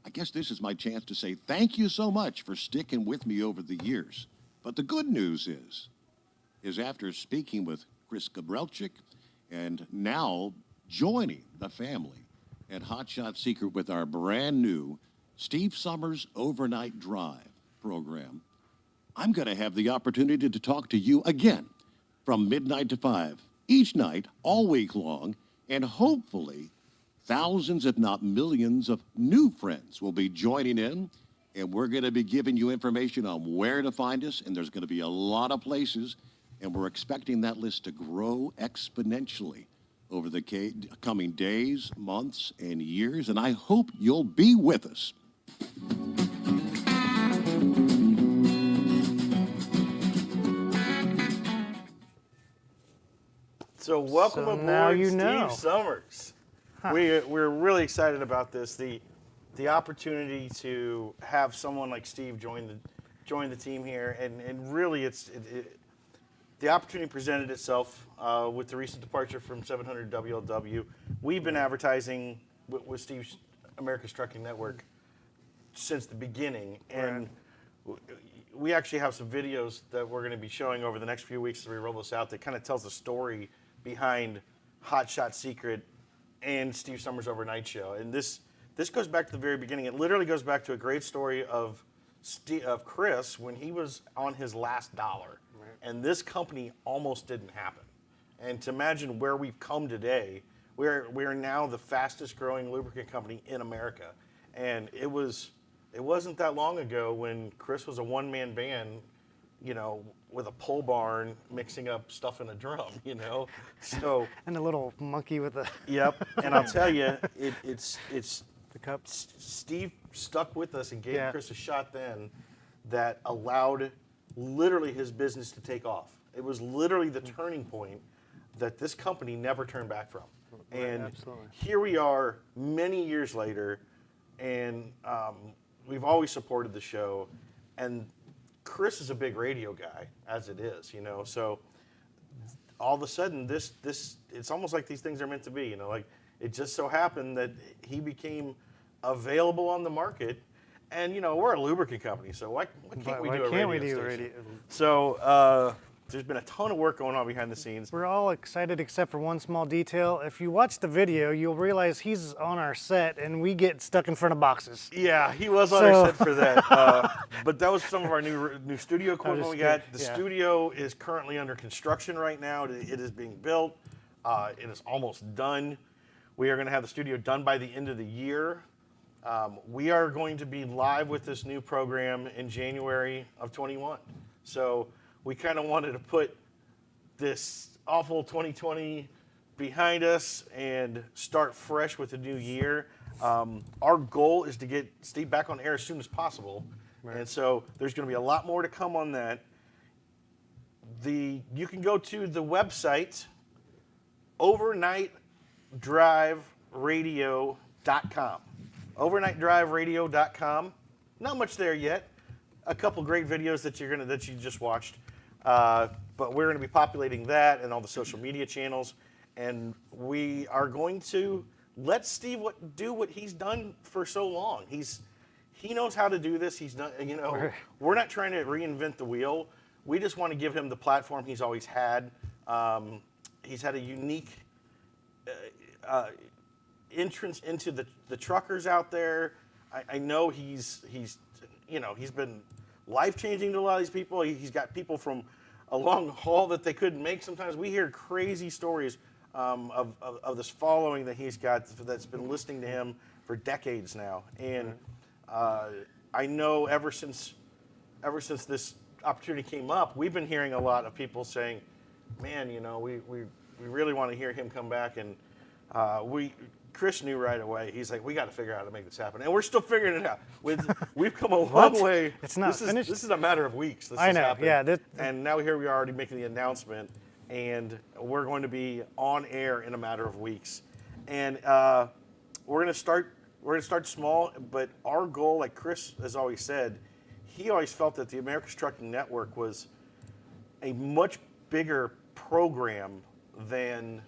I guess this is my chance to say thank you so much for sticking with me over the years. But the good news is after speaking with Chris Gabrelchik and now joining the family at Hot Shot Secret with our brand new Steve Summers Overnight Drive program, I'm going to have the opportunity to talk to you again from midnight to 5, each night, all week long, and hopefully thousands, if not millions, of new friends will be joining in, and we're going to be giving you information on where to find us, and there's going to be a lot of places, and we're expecting that list to grow exponentially over the coming days, months, and years, and I hope you'll be with us. So welcome aboard, now you know. Steve Summers. We're really excited about this. The opportunity to have someone like Steve join the team here, and really the opportunity presented itself with the recent departure from 700 WLW. We've been advertising with Steve's America's Trucking Network since the beginning, and we actually have some videos that we're going to be showing over the next few weeks as we roll this out that kind of tells the story behind Hot Shot Secret and Steve Summers Overnight Show. And this goes back to the very beginning. It literally goes back to a great story of Chris when he was on his last dollar. Right. And this company almost didn't happen. And to imagine where we've come today, we're now the fastest growing lubricant company in America. And it wasn't that long ago when Chris was a one-man band, with a pole barn mixing up stuff in a drum, So and a little monkey with a. Yep. And I'll tell you, it's the cup. Steve stuck with us and gave Chris a shot then that allowed literally his business to take off. It was literally the turning point that this company never turned back from. And absolutely. Here we are many years later, and we've always supported the show. And Chris is a big radio guy, as it is, So all of a sudden, it's almost like these things are meant to be, Like it just so happened that he became available on the market, and we're a lubricant company, so why can't we do a radio station? So there's been a ton of work going on behind the scenes. We're all excited except for one small detail. If you watch the video, you'll realize he's on our set and we get stuck in front of boxes. Yeah, he was on our set for that. But that was some of our new studio equipment we got. The studio is currently under construction right now. It is being built. It is almost done. We are going to have the studio done by the end of the year. We are going to be live with this new program in January of 21. So we kind of wanted to put this awful 2020 behind us and start fresh with the new year. Our goal is to get Steve back on air as soon as possible. Right. And so there's going to be a lot more to come on that. You can go to the website, overnightdriveradio.com. overnightdriveradio.com. Not much there yet. A couple great videos that you just watched. But we're going to be populating that and all the social media channels, and we are going to let Steve do what he's done for so long. He knows how to do this. He's done. We're not trying to reinvent the wheel. We just want to give him the platform he's always had. He's had a unique entrance into the truckers out there. I know he's been life-changing to a lot of these people. He's got people from a long haul that they couldn't make. Sometimes we hear crazy stories of this following that he's got that's been listening to him for decades now. And I know ever since this opportunity came up, we've been hearing a lot of people saying, man, we really want to hear him come back. And Chris knew right away. He's like, we got to figure out how to make this happen, and we're still figuring it out. We've come a long way. It's not finished. This is a matter of weeks. I know. Happened. Yeah. And now here we are already making the announcement, and we're going to be on air in a matter of weeks. And we're going to start small, but our goal, like Chris has always said, he always felt that the America's Trucking Network was a much bigger program than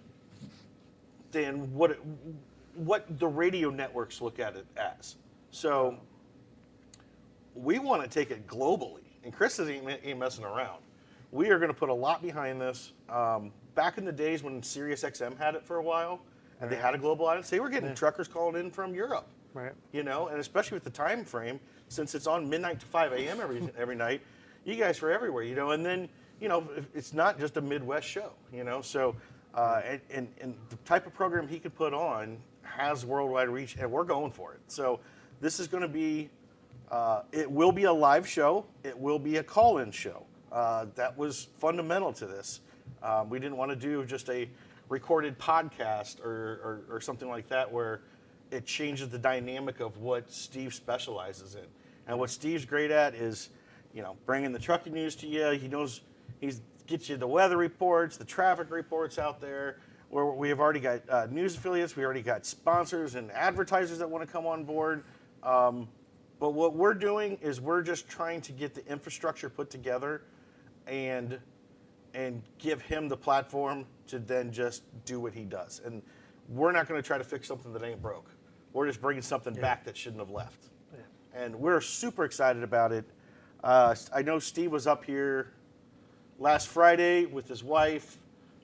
what the radio networks look at it as. So we want to take it globally, and Chris ain't messing around. We are going to put a lot behind this. Back in the days when SiriusXM had it for a while, and they had a global audience, they were getting truckers calling in from Europe. Right. And especially with the time frame, since it's on midnight to 5 a.m. every night, you guys are everywhere. And then it's not just a Midwest show. So and the type of program he could put on has worldwide reach, and we're going for it. So this is going to be, it will be a live show. It will be a call-in show. That was fundamental to this. We didn't want to do just a recorded podcast or something like that where it changes the dynamic of what Steve specializes in. And what Steve's great at is, bringing the trucking news to you. He knows gets you the weather reports, the traffic reports out there. Where we have already got news affiliates, we already got sponsors and advertisers that want to come on board. But what we're doing is we're just trying to get the infrastructure put together and give him the platform to then just do what he does. And we're not going to try to fix something that ain't broke. We're just bringing something back that shouldn't have left. Yeah. And we're super excited about it. I know Steve was up here last Friday with his wife,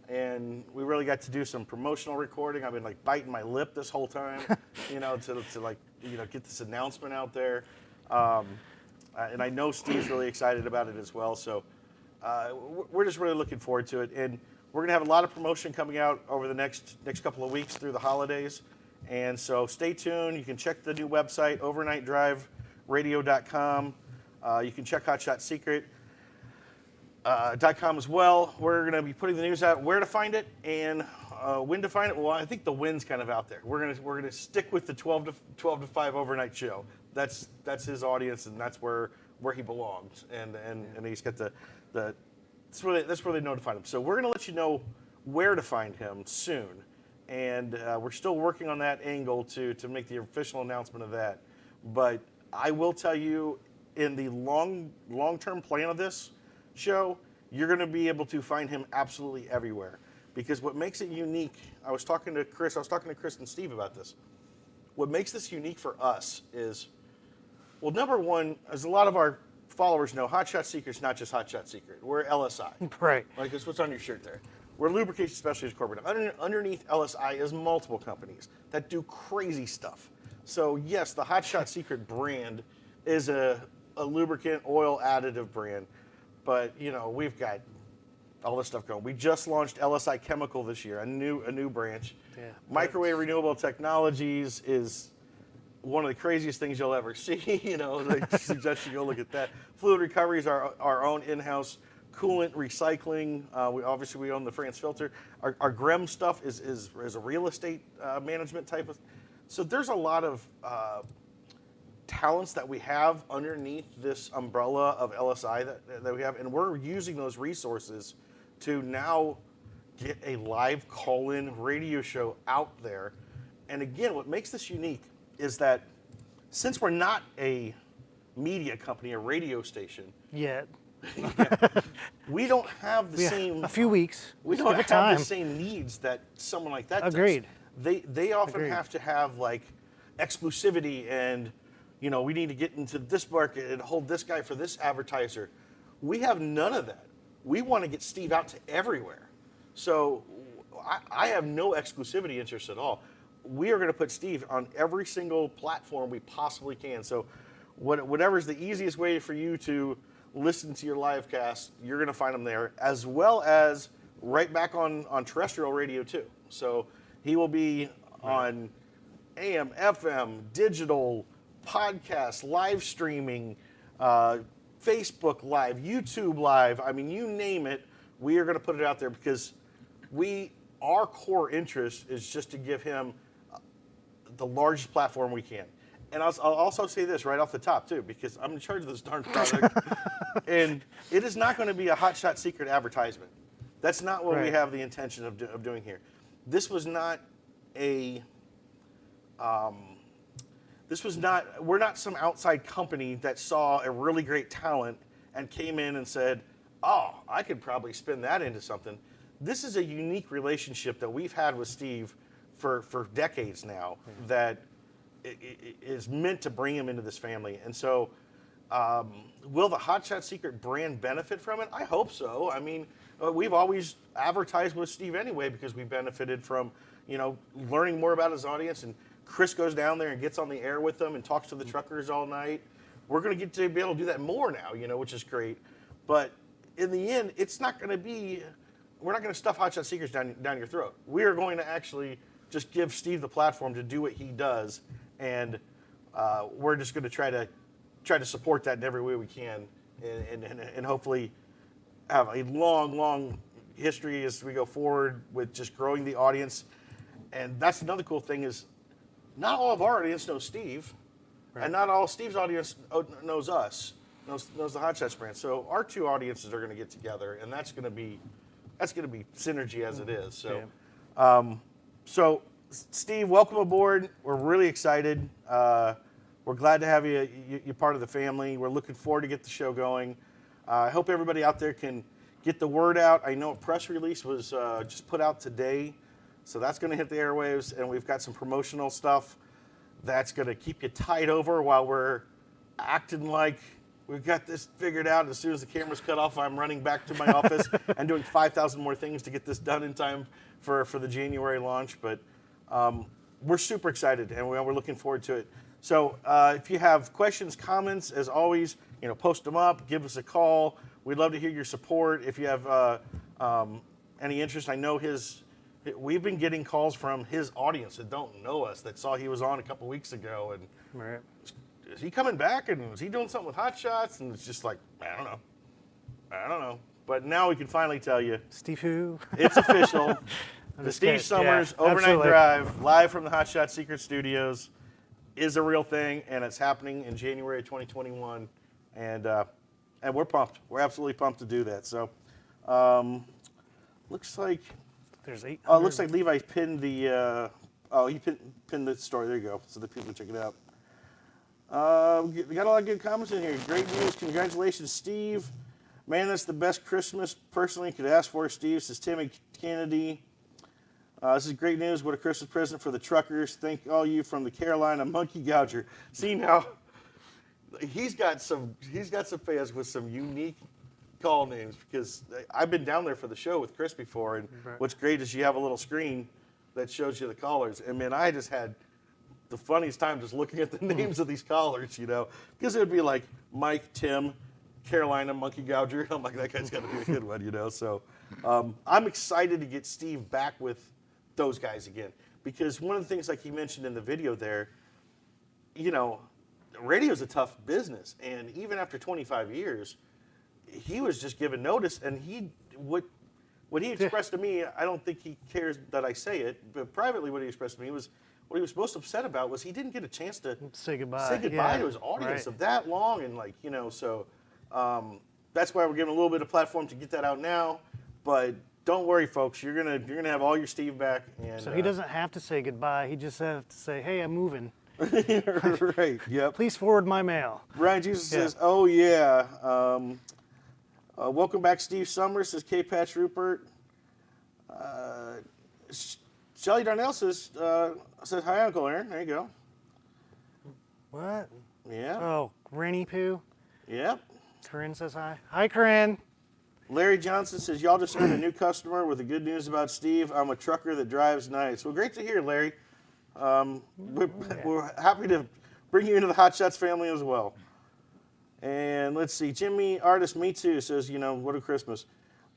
and we really got to do some promotional recording. I've been biting my lip this whole time, to get this announcement out there. And I know Steve's really excited about it as well. So we're just really looking forward to it. And we're gonna have a lot of promotion coming out over the next couple of weeks through the holidays. And so stay tuned. You can check the new website, overnightdriveradio.com. You can check hotshotsecret.com as well. We're going to be putting the news out, where to find it and when to find it. Well, I think the wind's kind of out there. We're going to stick with the 12 to 5 overnight show. That's his audience, and that's where he belongs. And he's got that's where they know to find him. So we're going to let you know where to find him soon. And we're still working on that angle to make the official announcement of that. But I will tell you, in the long-term plan of this show, you're going to be able to find him absolutely everywhere. Because what makes it unique, I was talking to Chris and Steve about this. What makes this unique for us is, well, number one, is a lot of our followers know, Hot Shot Secret's not just Hot Shot Secret. We're LSI. Right. Like that's what's on your shirt there. We're Lubrication Specialties Corporate. Underneath LSI is multiple companies that do crazy stuff. So yes, the Hot Shot Secret brand is a lubricant oil additive brand, but you know we've got all this stuff going. We just launched LSI Chemical this year, a new branch. Yeah. Microwave Renewable Technologies is one of the craziest things you'll ever see. You know, I suggest you go look at that. Fluid Recovery is our own in-house coolant recycling. We own the France Filter. Our Grem stuff is a real estate management type of. So there's a lot of talents that we have underneath this umbrella of LSI that we have, and we're using those resources to now get a live call-in radio show out there. And again, what makes this unique is that since we're not a media company, a radio station, Yet. we don't have the same. A few weeks. We Just don't give it have time. the same needs that someone like that Agreed. does. They often Agreed. have to have like exclusivity and, you know, we need to get into this market and hold this guy for this advertiser. We have none of that. We want to get Steve out to everywhere. So I have no exclusivity interest at all. We are going to put Steve on every single platform we possibly can. So whatever is the easiest way for you to listen to your live cast, you're going to find him there, as well as right back on terrestrial radio too. So he will be on AM, FM, digital, podcast, live streaming, Facebook Live, YouTube Live. I mean, you name it, we are going to put it out there because our core interest is just to give him the largest platform we can. And I'll also say this right off the top too, because I'm in charge of this darn product, and it is not going to be a Hot Shot Secret advertisement. That's not what we have the intention of doing here. This was not a. We're not some outside company that saw a really great talent and came in and said, oh, I could probably spin that into something. This is a unique relationship that we've had with Steve for decades now that is meant to bring him into this family. And so will the Hot Shot Secret brand benefit from it? I hope so. I mean, we've always advertised with Steve anyway because we benefited from, you know, learning more about his audience, and Chris goes down there and gets on the air with them and talks to the truckers all night. We're going to get to be able to do that more now, you know, which is great. But in the end, it's not going to be, we're not going to stuff Hot Shot Secrets down your throat. We are going to actually just give Steve the platform to do what he does, and we're just going to try to support that in every way we can, and hopefully have a long history as we go forward with just growing the audience. And that's another cool thing is not all of our audience knows Steve, and not all Steve's audience knows us, knows the Hot Shots brand. So our two audiences are going to get together, and that's going to be synergy as it is. So, so Steve, welcome aboard. We're really excited. We're glad to have you. You're part of the family. We're looking forward to get the show going. I hope everybody out there can get the word out. I know a press release was just put out today, so that's going to hit the airwaves, and we've got some promotional stuff that's going to keep you tied over while we're acting like we've got this figured out. As soon as the camera's cut off, I'm running back to my office and doing 5,000 more things to get this done in time for the January launch. But we're super excited, and we're looking forward to it. So if you have questions, comments, as always, you know, post them up, give us a call. We'd love to hear your support. If you have any interest, I know we've been getting calls from his audience that don't know us, that saw he was on a couple weeks ago, and is he coming back, and is he doing something with Hot Shots? And it's just like, I don't know. But now we can finally tell you. Steve who? It's official. The Steve Summers Overnight Drive, live from the Hot Shot Secret Studios, is a real thing, and it's happening in January 2021. And we're pumped. We're absolutely pumped to do that. So looks like there's 800. Oh, it looks like Levi pinned the he pinned the story. There you go. So the people can check it out. We got a lot of good comments in here. Great news. Congratulations, Steve. Man, that's the best Christmas personally could ask for, Steve, says Timmy Kennedy. This is great news. What a Christmas present for the truckers. Thank all you from the Carolina Monkey Gouger. See, now he's got some fans with some unique call names because I've been down there for the show with Chris before, and what's great is you have a little screen that shows you the callers. And man, I just had the funniest time just looking at the names of these callers, because it would be like Mike, Tim, Carolina, Monkey Gouger. I'm like, that guy's got to be a good one, So I'm excited to get Steve back with those guys again, because one of the things, like he mentioned in the video there, radio's a tough business, and even after 25 years, he was just given notice, and what he expressed to me, I don't think he cares that I say it, but privately what he expressed to me was what he was most upset about was he didn't get a chance to say goodbye to his audience of that long, and so that's why we're giving a little bit of platform to get that out now. But don't worry, folks, you're gonna have all your Steve back. And so he doesn't have to say goodbye. He just has to say, "Hey, I'm moving." Right. Yep. Please forward my mail. Ryan Jesus says, "Oh yeah." Welcome back, Steve Summers, says K. Patch Rupert. Shelly Darnell says, hi, Uncle Aaron. There you go. What? Yeah. Oh, Granny Poo. Yep. Corinne says hi. Hi, Corinne. Larry Johnson says, y'all just earned a new customer with the good news about Steve. I'm a trucker that drives nice. Well, great to hear, Larry. We're happy to bring you into the Hot Shots family as well. And let's see, Jimmy Artist Me Too says, what a Christmas.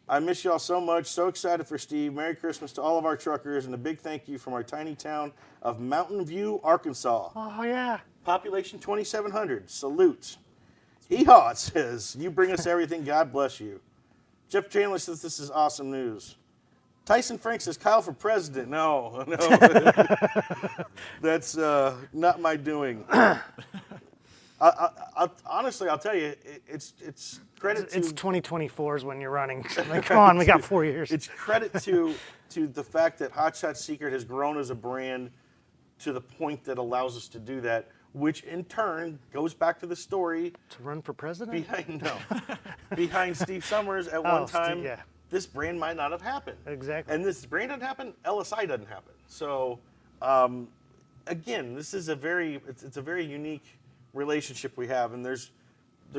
I miss y'all so much. So excited for Steve. Merry Christmas to all of our truckers, and a big thank you from our tiny town of Mountain View, Arkansas. Oh, yeah. Population 2,700. Salute. Hee-haw, says, you bring us everything. God bless you. Jeff Chandler says, this is awesome news. Tyson Frank says, Kyle for president. No. That's not my doing. Honestly, I'll tell you, it's credit to... It's 2024 is when you're running. Like, come on, we got 4 years. It's credit to the fact that Hot Shot Secret has grown as a brand to the point that allows us to do that, which in turn goes back to the story. To run for president? Behind Steve Summers at one time. Steve, yeah. This brand might not have happened. Exactly. And this brand doesn't happen, LSI doesn't happen. So, again, this is it's a very unique relationship we have, and there's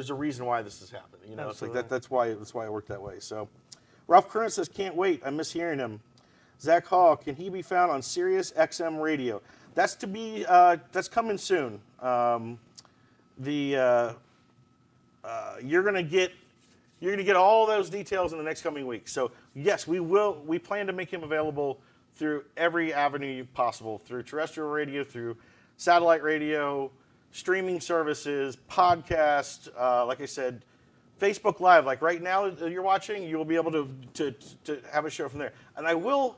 a reason why this has happened. It's like that's why it worked that way. So, Ralph Curran says, can't wait. I miss hearing him. Zach Hall, can he be found on Sirius XM Radio? That's that's coming soon. You're gonna get all those details in the next coming week. So yes, we plan to make him available through every avenue possible, through terrestrial radio, through satellite radio, streaming services, podcast, like I said, Facebook Live. Like right now you're watching, you'll be able to have a show from there. And I will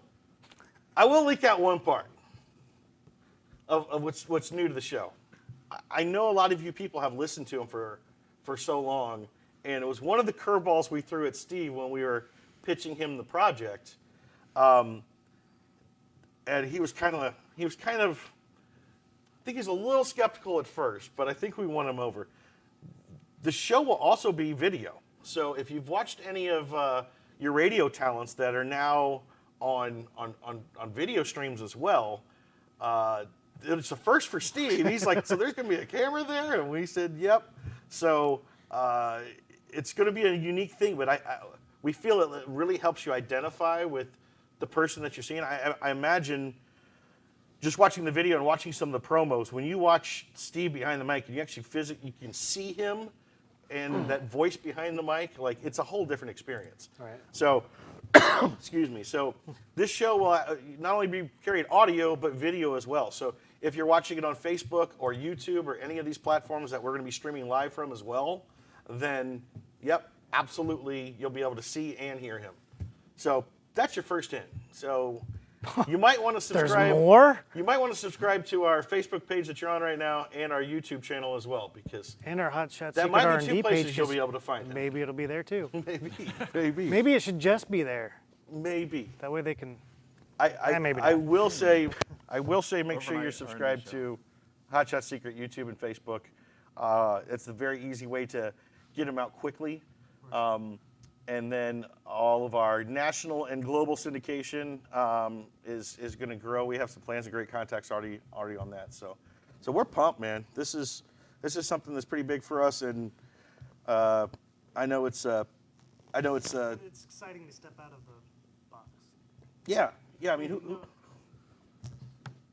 leak out one part of what's new to the show. I know a lot of you people have listened to him for so long, and it was one of the curveballs we threw at Steve when we were pitching him the project. And he was kind of, I think he's a little skeptical at first, but I think we won him over. The show will also be video. So if you've watched any of your radio talents that are now on video streams as well, it's a first for Steve. He's like, so there's going to be a camera there? And we said, yep. So it's going to be a unique thing, but we feel it really helps you identify with the person that you're seeing. I imagine just watching the video and watching some of the promos, when you watch Steve behind the mic, and you actually you can see him and that voice behind the mic, like it's a whole different experience. Right. So, excuse me. So this show will not only be carried audio, but video as well. So if you're watching it on Facebook or YouTube or any of these platforms that we're going to be streaming live from as well, then, yep, absolutely, you'll be able to see and hear him. So that's your first hint. So you might want to subscribe. There's more? You might want to subscribe to our Facebook page that you're on right now and our YouTube channel as well, because and our Hot Shot that Secret might be R&D two places page, you'll be able to find it. Maybe it'll be there too. Maybe. Maybe it should just be there. Maybe. That way they can. Maybe I will say, make sure you're subscribed to Hot Shot Secret YouTube and Facebook. It's a very easy way to get them out quickly. And then all of our national and global syndication is going to grow. We have some plans and great contacts already on that. So we're pumped, man. This is this is something that's pretty big for us, and I know it's It's exciting to step out of the box. yeah. I mean,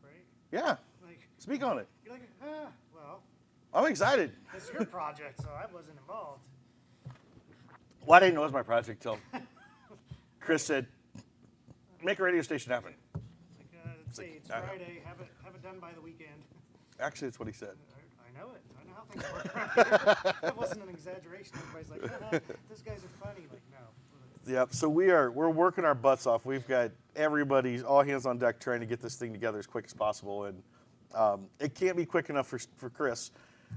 Right? yeah. Like, Speak on it. you're like, well, I'm excited. it's your project, so I wasn't involved. Well, I didn't know it was my project till Chris said, "Make a radio station happen." It's like, it's Friday. Have it done by the weekend. Actually, it's what he said. I know it. I know how things work around here. That wasn't an exaggeration. Everybody's like, those guys are funny. Like, no. Yep. So we're working our butts off. We've got everybody's all hands on deck trying to get this thing together as quick as possible, and it can't be quick enough for Chris.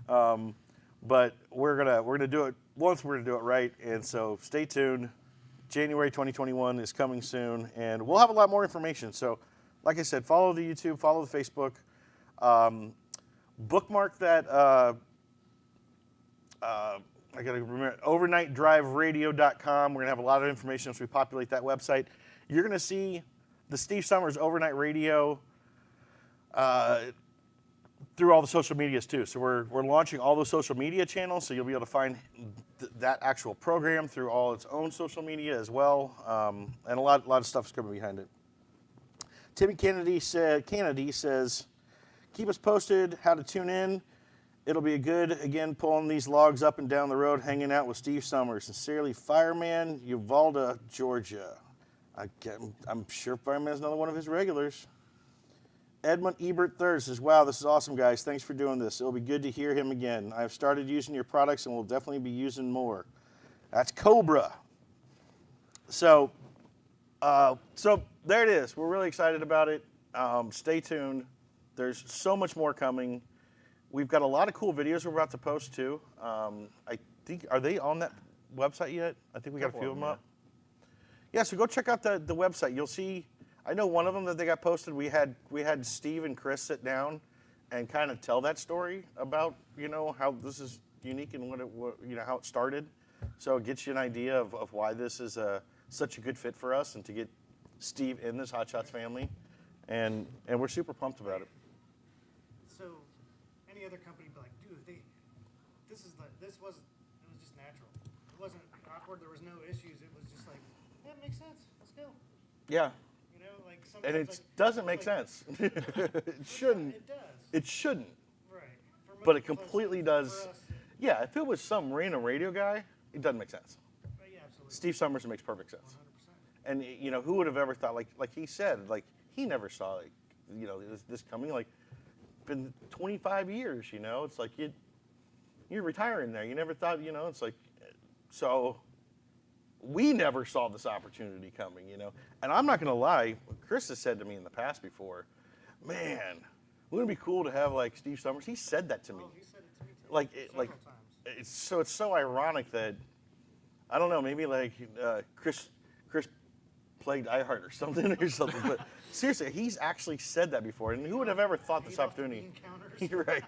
But we're gonna do it once. We're gonna do it right, and so stay tuned. January 2021 is coming soon, and we'll have a lot more information. So, like I said, follow the YouTube, follow the Facebook, bookmark that. I gotta remember overnightdriveradio.com. We're gonna have a lot of information as we populate that website. You're gonna see the Steve Summers Overnight Radio through all the social medias too. So we're launching all those social media channels, so you'll be able to find that actual program through all its own social media as well, and a lot of stuff is coming behind it. Timmy Kennedy says, keep us posted how to tune in. It'll be good, again, pulling these logs up and down the road, hanging out with Steve Summers. Sincerely, Fireman, Uvalde, Georgia. I'm sure Fireman is another one of his regulars. Edmund Ebert III says, wow, this is awesome, guys. Thanks for doing this. It'll be good to hear him again. I've started using your products and will definitely be using more. That's Cobra. So there it is. We're really excited about it. Stay tuned. There's so much more coming. We've got a lot of cool videos we're about to post too. I think, are they on that website yet? I think we got a few of them up. Yeah, so go check out the website. You'll see, I know one of them that they got posted, we had Steve and Chris sit down and kind of tell that story about, how this is unique and how it started. So it gets you an idea of why this is such a good fit for us and to get Steve in this Hot Shots family. And we're super pumped about it. So any other company would be like, dude, it was just natural. It wasn't awkward. There was no issues. It was just like, yeah, it makes sense. Let's go. Yeah. Like and it like, doesn't make sense. It shouldn't. It does. It shouldn't. Right. But it completely does. Yeah, if it was some random radio guy, it doesn't make sense. Yeah, absolutely. Steve Summers, it makes perfect sense. 100%. And who would have ever thought, like he said, he never saw this coming. Been 25 years, it's like you're retiring there. You never thought, it's like, so we never saw this opportunity coming, And I'm not gonna lie, Chris has said to me in the past before, man, wouldn't it be cool to have like Steve Summers? He said that to me. Oh, he said it to me too. It's so ironic that I don't know, maybe Chris plagued iHeart or something. But seriously, he's actually said that before, and who would have ever thought this opportunity? Right.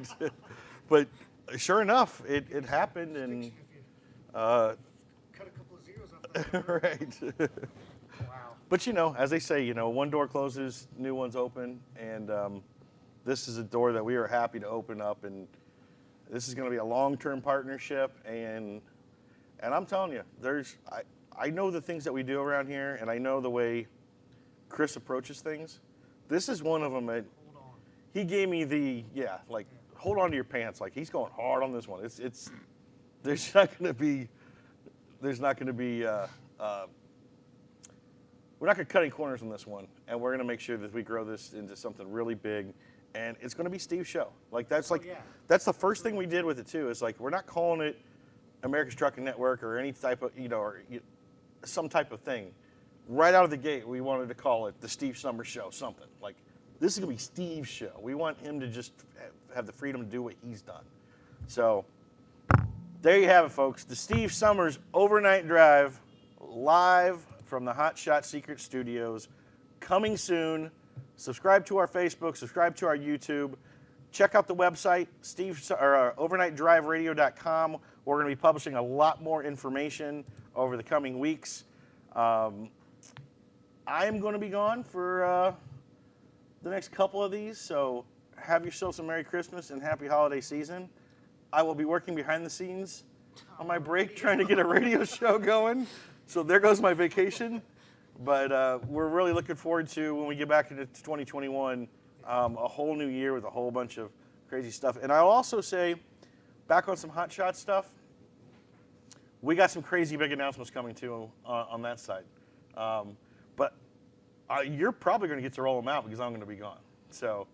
But sure enough, it happened, and cut a couple of zeros off that. right. Wow. But as they say, one door closes, new ones open, and this is a door that we are happy to open up, and this is going to be a long-term partnership, and I'm telling you, I know the things that we do around here, and I know the way Chris approaches things. This is one of them that he gave me hold on to your pants. Like, he's going hard on this one. There's not going to be, we're not going to cut any corners on this one, and we're going to make sure that we grow this into something really big, and it's going to be Steve's show. That's the first thing we did with it too, is we're not calling it America's Trucking Network or any type of, some type of thing. Right out of the gate, we wanted to call it the Steve Summers Show, something. This is going to be Steve's show. We want him to just have the freedom to do what he's done. So, there you have it, folks. The Steve Summers Overnight Drive, live from the Hot Shot Secret Studios, coming soon. Subscribe to our Facebook, subscribe to our YouTube. Check out the website, overnightdriveradio.com. We're going to be publishing a lot more information over the coming weeks. I am going to be gone for the next couple of these, so have yourselves a Merry Christmas and Happy Holiday Season. I will be working behind the scenes on my break trying to get a radio show going. So there goes my vacation. But we're really looking forward to, when we get back into 2021, a whole new year with a whole bunch of crazy stuff. And I'll also say, back on some hot shot stuff, we got some crazy big announcements coming too on that side. But you're probably going to get to roll them out because I'm going to be gone. So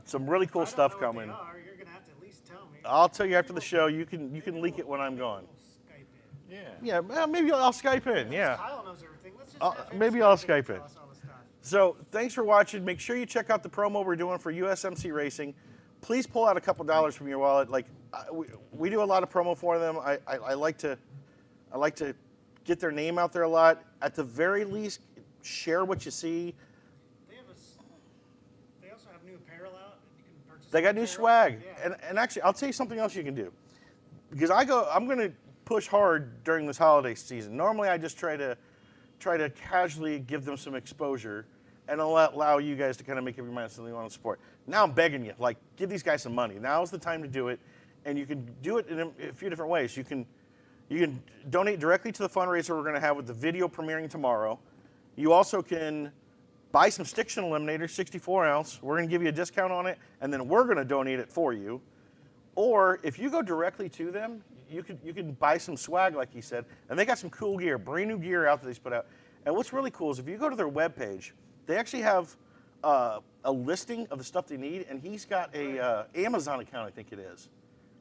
some really cool stuff coming. You're going to have to at least tell me. I'll tell you after the show. You can leak it when I'm gone. Skype in. Yeah, well, maybe I'll Skype in. Yeah. Kyle knows everything. Let's just have him Maybe I'll in Skype and in. tell us all the stuff. So thanks for watching. Make sure you check out the promo we're doing for USMC Racing. Please pull out a couple dollars from your wallet. Like we do a lot of promo for them. I like to get their name out there a lot. At the very least, share what you see. They also have new apparel out. You can purchase. They got new swag. Yeah. And actually, I'll tell you something else you can do. Because I'm going to push hard during this holiday season. Normally, I just try to casually give them some exposure and allow you guys to kind of make up your mind something you want to support. Now I'm begging you, like, give these guys some money. Now's the time to do it, and you can do it in a few different ways. You can donate directly to the fundraiser we're going to have with the video premiering tomorrow. You also can buy some Stiction Eliminator, 64 ounce. We're going to give you a discount on it, and then we're going to donate it for you. Or if you go directly to them, you can buy some swag, like he said, and they got some cool gear, brand new gear out that they put out. And what's really cool is if you go to their webpage, they actually have a listing of the stuff they need, and he's got a Amazon account, I think it is,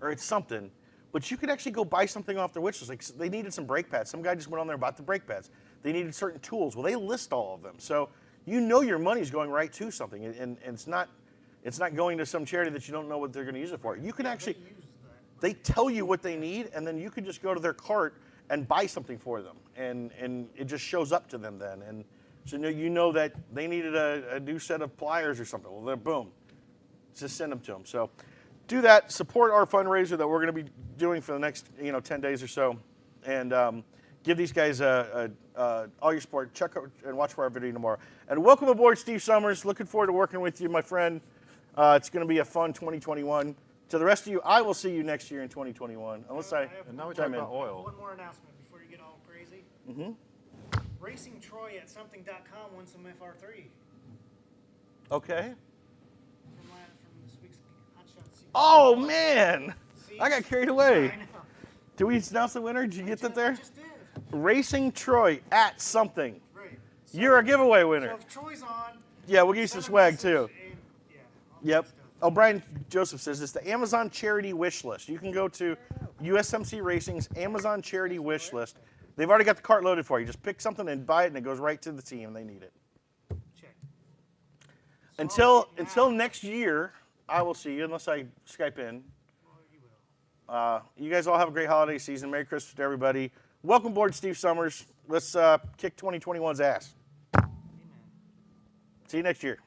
or it's something. But you could actually go buy something off their wish list. Like they needed some brake pads. Some guy just went on there and bought the brake pads. They needed certain tools. Well, they list all of them, so you know your money's going right to something, and it's not going to some charity that you don't know what they're going to use it for. You can actually. They tell you what they need, and then you can just go to their cart and buy something for them, and it just shows up to them then. And so you know that they needed a new set of pliers or something. Well, then boom, just send them to them. So do that. Support our fundraiser that we're going to be doing for the next 10 days or so, and give these guys all your support. Check out and watch for our video tomorrow. And welcome aboard, Steve Summers. Looking forward to working with you, my friend. It's going to be a fun 2021. To the rest of you, I will see you next year in 2021. Unless And now we talk about oil. One more announcement before you get all crazy. Racing Troy at something.com won some FR3. Okay. From this week's Hot Shot Season. Oh, man. I got carried away. I know. Did we announce the winner? Did you get that there? I just did. Racing Troy at something. Right. So, You're a giveaway winner. So if Troy's on. Yeah, we'll give you some swag too. And, Yep. Oh, Brian Joseph says it's the Amazon charity wish list. You can go to USMC Racing's Amazon charity wish list. They've already got the cart loaded for you. Just pick something and buy it, and it goes right to the team. They need it. Check. Until next year, I will see you unless I Skype in. You guys all have a great holiday season. Merry Christmas to everybody. Welcome aboard, Steve Summers. Let's kick 2021's ass. Amen. See you next year.